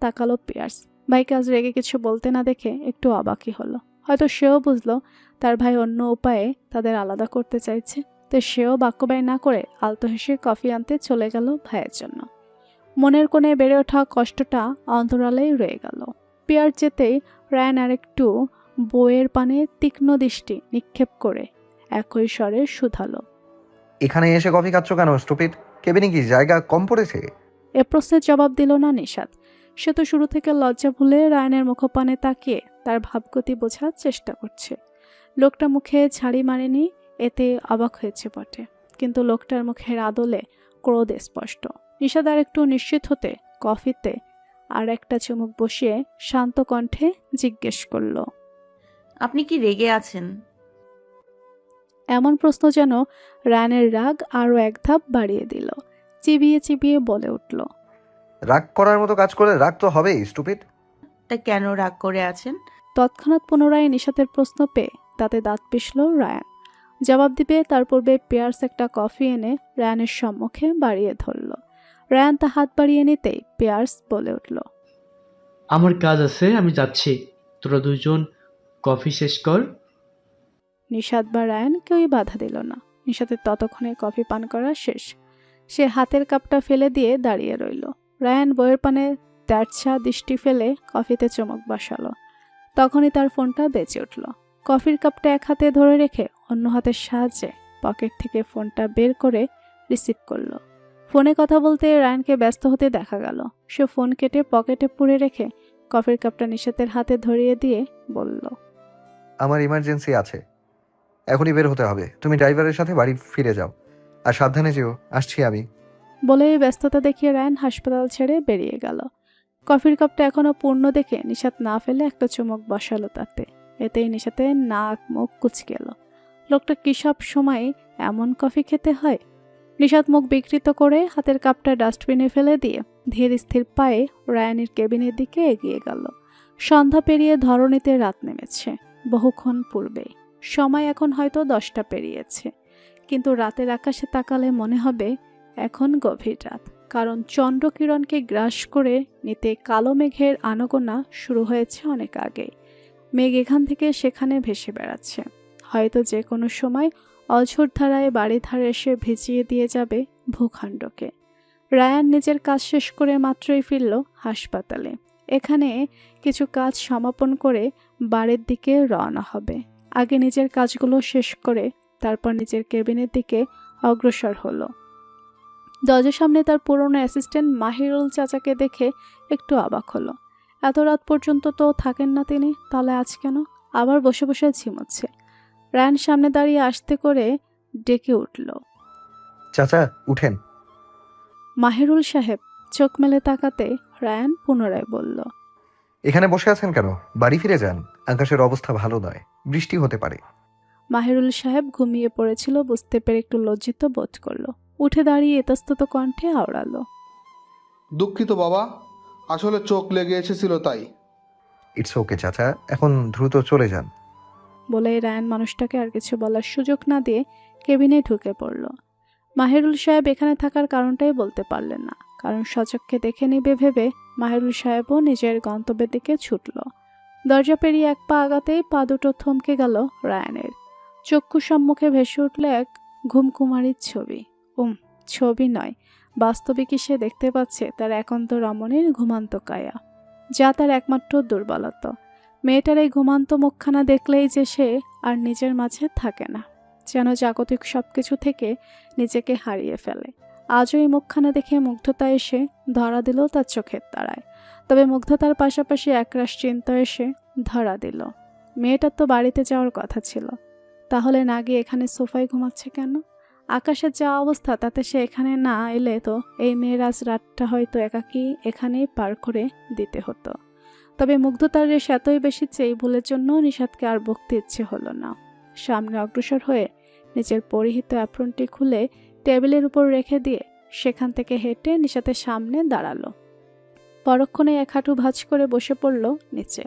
Speaker 2: তাকালো পিয়ার্স। ভাইকে আজ রেগে কিছু বলতে না দেখে একটু অবাকই হলো। হয়তো সেও বুঝলো তার ভাই অন্য উপায়ে তাদের আলাদা করতে চাইছে। তো সেও বাক্য ব্যয় না করে আলতো হেসে কফি আনতে চলে গেল ভাইয়ের জন্য। মনের কোণে বেড়ে ওঠা কষ্টটা অন্তরালেই রয়ে গেল। পিয়ার যেতেই রায়ান আরেকটু বউয়ের পানে তীক্ষ্ণ দৃষ্টি নিক্ষেপ করে একই স্বরে শুধালো,
Speaker 4: এখানে এসে কফি খাচ্ছ কেন স্টুপিড? কেবিনে কি জায়গা কম পড়েছে?
Speaker 2: এ প্রশ্নের জবাব দিল না নিশাত। সে তো শুরু থেকে লজ্জা ভুলে রায়ানের মুখপানে তাকিয়ে তার ভাবগতি বোঝার চেষ্টা করছে। লোকটা মুখে ছাড়ি মারেনি, এতে অবাক হয়েছে বটে, কিন্তু লোকটার মুখের আদলে ক্রোধ স্পষ্ট। নিশাত আর একটু নিশ্চিত হতে কফিতে আর একটা চুমুক বসিয়ে শান্ত কণ্ঠে জিজ্ঞেস করল,
Speaker 1: আপনি কি রেগে আছেন?
Speaker 2: এমন প্রশ্ন যেন রায়ানের রাগ আরও এক ধাপ বাড়িয়ে দিল। চিবিয়ে চিবিয়ে বলে উঠল,
Speaker 4: রাগ করার মতো কাজ করলে রাগ তো হবেই স্টুপিড।
Speaker 1: তা কেন রাগ করে আছেন?
Speaker 2: তৎক্ষণাৎ পুনরায় নিশাতের প্রশ্ন পেয়ে তাতে দাঁত পিষল রায়ান। জবাব দিবে তার পূর্বে পিয়ার্স একটা কফি এনে রায়ানের সম্মুখে বাড়িয়ে ধরল। রায়ান তা হাত বাড়িয়ে নিতেই পিয়ার্স বলে উঠল,
Speaker 7: আমার কাজ আছে, আমি যাচ্ছি, তোরা দুজন কফি শেষ কর।
Speaker 2: নিশাত বা রায়ান কেউই বাধা দিল না। নিশাতের ততক্ষণে কফি পান করা শেষ। সে হাতের কাপটা ফেলে দিয়ে দাঁড়িয়ে রইল। রায়ান বইয়ের পানে তেরছা দৃষ্টি ফেলে কফিতে চমক বসালো। তখনই তার ফোনটা বেজে উঠল। কফির কাপটা এক হাতে ধরে রেখে অন্য হাতের সাহায্যে পকেট থেকে ফোনটা বের করে রিসিভ করলো। ফোনে কথা বলতে রায়ানকে ব্যস্ত হতে দেখা গেল। সে ফোন কেটে পকেটে পুরে রেখে কফির কাপটা নিশাতের হাতে ধরিয়ে দিয়ে বলল,
Speaker 4: আমার ইমার্জেন্সি আছে, এখনই বের হতে হবে। তুমি ড্রাইভারের সাথে বাড়ি ফিরে যাও, আর সাবধানে যেও, আসছি আমি।
Speaker 2: বলে ব্যস্ততা দেখিয়ে রায়ান হাসপাতাল ছেড়ে বেরিয়ে গেল। কফির কাপটা এখনো পূর্ণ দেখে নিশাত না ফেলে একটা চুমুক বসালো তাতে। এতেই নিশাতের নাক মুখ কুচকে এলো। লোকটা কি সব সময় এমন কফি খেতে হয়? নিশাত মুখ বিকৃত করে হাতের কাপটা ডাস্টবিনে ফেলে দিয়ে ধীর স্থির পায়ে রায়ানের কেবিনের দিকে এগিয়ে গেল। সন্ধ্যা পেরিয়ে ধরণীতে রাত নেমেছে বহুক্ষণ পূর্বে। সময় এখন হয়তো 10টা পেরিয়েছে, কিন্তু রাতের আকাশে তাকালে মনে হবে এখন গভীর রাত, কারণ চন্দ্রকিরণকে গ্রাস করে নিতে কালো মেঘের আনাগোনা শুরু হয়েছে অনেক আগেই। মেঘ এখান থেকে সেখানে ভেসে বেড়াচ্ছে, হয়তো যে কোনো সময় অঝোর ধারায় বাড়ি ধারে এসে ভিজিয়ে দিয়ে যাবে ভূখণ্ডকে। রায়ান নিজের কাজ শেষ করে মাত্রই ফিরল হাসপাতালে। এখানে কিছু কাজ সমাপন করে বাড়ির দিকে রওনা হবে। আগে নিজের কাজগুলো শেষ করে তারপর নিজের কেবিনের দিকে অগ্রসর হলো। দরজার সামনে তার পুরনো অ্যাসিস্ট্যান্ট মাহিরুল চাচাকে দেখে একটু অবাক হলো। এত রাত পর্যন্ত তো থাকেন না তিনি, তাহলে আজ কেন আবার বসে বসে ঝিমোচ্ছে? রায়ান সামনে দাঁড়িয়ে আসতে করে ডেকে উঠল,
Speaker 4: চাচা উঠেন।
Speaker 2: মাহিরুল সাহেব চোখ মেলে তাকাতে রায়ান পুনরায় বলল,
Speaker 4: এখানে বসে আছেন কেন? বাড়ি ফিরে যান, আকাশের অবস্থা ভালো নয়, বৃষ্টি হতে পারে।
Speaker 2: মাহিরুল সাহেব ঘুমিয়ে পড়েছিল বুঝতে পেরে একটু লজ্জিত বোধ করলো। উঠে দাঁড়িয়ে ইতস্তত কণ্ঠে আওড়ালো,
Speaker 9: দুঃখিত বাবা, আসলে চোখ লেগে এসেছিল তাই।
Speaker 4: ইটস ওকে চাচা, এখন দ্রুত চলে যান।
Speaker 2: বলে রায়ান মানুষটাকে আর কিছু বলার সুযোগ না দিয়ে কেবিনে ঢুকে পড়ল। মাহিরুল সাহেব এখানে থাকার কারণটাই বলতে পারলেন না, কারণ সচক্ষে দেখে নিবে ভেবে মাহিরুল সাহেবও নিজের গন্তব্যের দিকে ছুটল। দরজা পেরিয়ে এক পা আগাতেই পা দুটো থমকে গেল রায়ানের। চক্ষু সম্মুখে ভেসে উঠল এক ঘুমকুমারীর ছবি। ছবি নয়, বাস্তবিকই সে দেখতে পাচ্ছে তার একান্ত রমণীর ঘুমান্ত কায়া, যা তার একমাত্র দুর্বলতা। মেয়েটার এই ঘুমান্ত মুখখানা দেখলেই যে সে আর নিজের মাঝে থাকে না, যেন জাগতিক সব কিছু থেকে নিজেকে হারিয়ে ফেলে। আজও এই মুখখানা দেখে মুগ্ধতা এসে ধরা দিল তার চোখের তারায়। তবে মুগ্ধতার পাশাপাশি একরাশ চিন্তা এসে ধরা দিল, মেয়েটার তো বাড়িতে যাওয়ার কথা ছিল, তাহলে না গিয়ে এখানে সোফায় ঘুমাচ্ছে কেন? আকাশের যা অবস্থা তাতে সে এখানে না এলে তো এই মেয়ের আজ রাতটা হয়তো একাকী এখানেই পার করে দিতে হতো। তবে মুগ্ধতার রেশ এতই বেশি চেয়ে ভুলের জন্য নিশাতকে আর বকতে ইচ্ছে হলো না। সামনে অগ্রসর হয়ে নিজের পরিহিত অ্যাপ্রনটি খুলে টেবিলের উপর রেখে দিয়ে সেখান থেকে হেঁটে নিশাতের সামনে দাঁড়ালো। পরক্ষণে এক হাঁটু ভাঁজ করে বসে পড়ল নিচে।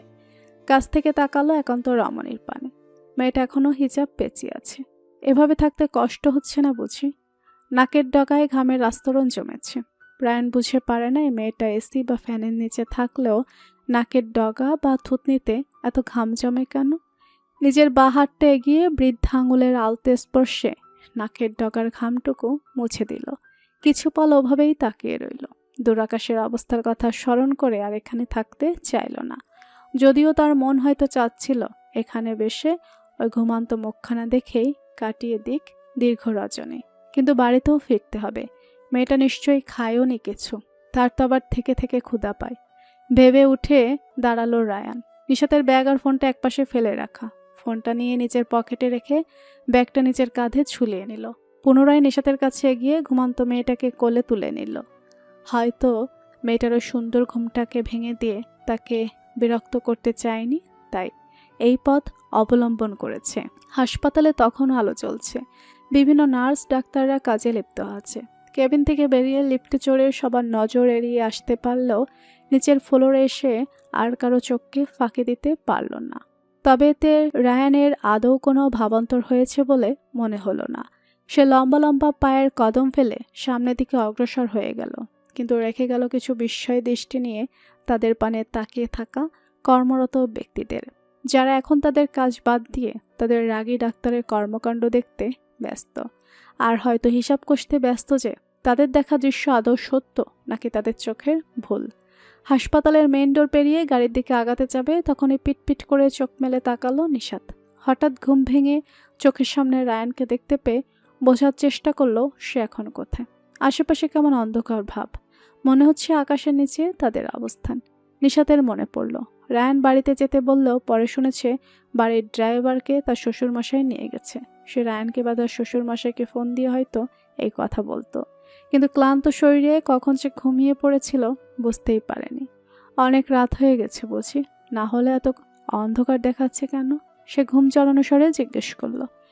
Speaker 2: কাছ থেকে তাকালো একান্ত রমণীর পানে। মেয়েটা এখনো হিজাব পেঁচিয়ে আছে। এভাবে থাকতে কষ্ট হচ্ছে না বুঝি? নাকের ডগায় ঘামের আস্তরণ জমেছে। রায়ান বুঝে পারে না এই মেয়েটা এসি বা ফ্যানের নিচে থাকলেও নাকের ডগা বা থুতনিতে এত ঘাম জমে কেন? নিজের বাঁ হাতটা এগিয়ে বৃদ্ধা আঙুলের আলতে স্পর্শে নাকের ডগার ঘামটুকু মুছে দিল। কিছু পল ওভাবেই তাকিয়ে রইল। দূরাকাশের অবস্থার কথা স্মরণ করে আর এখানে থাকতে চাইল না, যদিও তার মন হয়তো চাচ্ছিল এখানে বসে ওই ঘুমান্ত মুখখানা দেখেই কাটিয়ে দিক দীর্ঘ রজনী। কিন্তু বাড়িতেও ফিরতে হবে, মেয়েটা নিশ্চয়ই খায়ও নি কিছু, তার তো আবার থেকে থেকে ক্ষুধা পায়। ভেবে উঠে দাঁড়ালো রায়ান। নিশাতের ব্যাগ আর ফোনটা একপাশে ফেলে রাখা। ফোনটা নিয়ে নিজের পকেটে রেখে ব্যাগটা নিজের কাঁধে ঝুলিয়ে নিল। পুনরায় নিশাতের কাছে এগিয়ে ঘুমান্ত মেয়েটাকে কোলে তুলে নিল। হয়তো মেয়েটার ওই সুন্দর ঘুমটাকে ভেঙে দিয়ে তাকে বিরক্ত করতে চায়নি, তাই এই পথ অবলম্বন করেছে। হাসপাতালে তখনও আলো চলছে। বিভিন্ন নার্স ডাক্তাররা কাজে লিপ্ত আছে। কেবিন থেকে বেরিয়ে লিফটে চড়ে সবার নজর এড়িয়ে আসতে পারলেও নিচের ফ্লোরে এসে আর কারো চোখকে ফাঁকি দিতে পারল না। তবে এতে রায়ানের আদৌ কোনো ভাবান্তর হয়েছে বলে মনে হলো না। সে লম্বা লম্বা পায়ের কদম ফেলে সামনের দিকে অগ্রসর হয়ে গেল, কিন্তু রেখে গেল কিছু বিস্ময় দৃষ্টি নিয়ে তাদের পানে তাকিয়ে থাকা কর্মরত ব্যক্তিদের, যারা এখন তাদের কাজ বাদ দিয়ে তাদের রাগী ডাক্তারের কর্মকাণ্ড দেখতে ব্যস্ত, আর হয়তো হিসাব কষতে ব্যস্ত যে তাদের দেখা দৃশ্য আদৌ সত্য নাকি তাদের চোখের ভুল। হাসপাতালের মেইন ডোর পেরিয়ে গাড়ির দিকে আগাতে যাবে তখনই পিটপিট করে চোখ মেলে তাকালো নিশাত। হঠাৎ ঘুম ভেঙে চোখের সামনে রায়ানকে দেখতে পেয়ে বোঝার চেষ্টা করলো সে এখন কোথায়। আশেপাশে কেমন অন্ধকার ভাব, মনে হচ্ছে আকাশের নিচে তাদের অবস্থান। নিশাতের মনে পড়ল রায়ান বাড়িতে যেতে বললেও পরে শুনেছে বাড়ির ড্রাইভারকে তার শ্বশুরমশাই নিয়ে গেছে। সে রায়ানকে বা তার শ্বশুরমশাইকে ফোন দিয়ে হয়তো এই কথা বলতো, কিন্তু ক্লান্ত শরীরে কখন সে ঘুমিয়ে পড়েছিল বুঝতেই পারেনি। অনেক রাত হয়ে গেছে বুঝি, না হলে এত অন্ধকার দেখাচ্ছে কেন? সে ঘুম জড়ানো স্বরে জিজ্ঞেস করলো।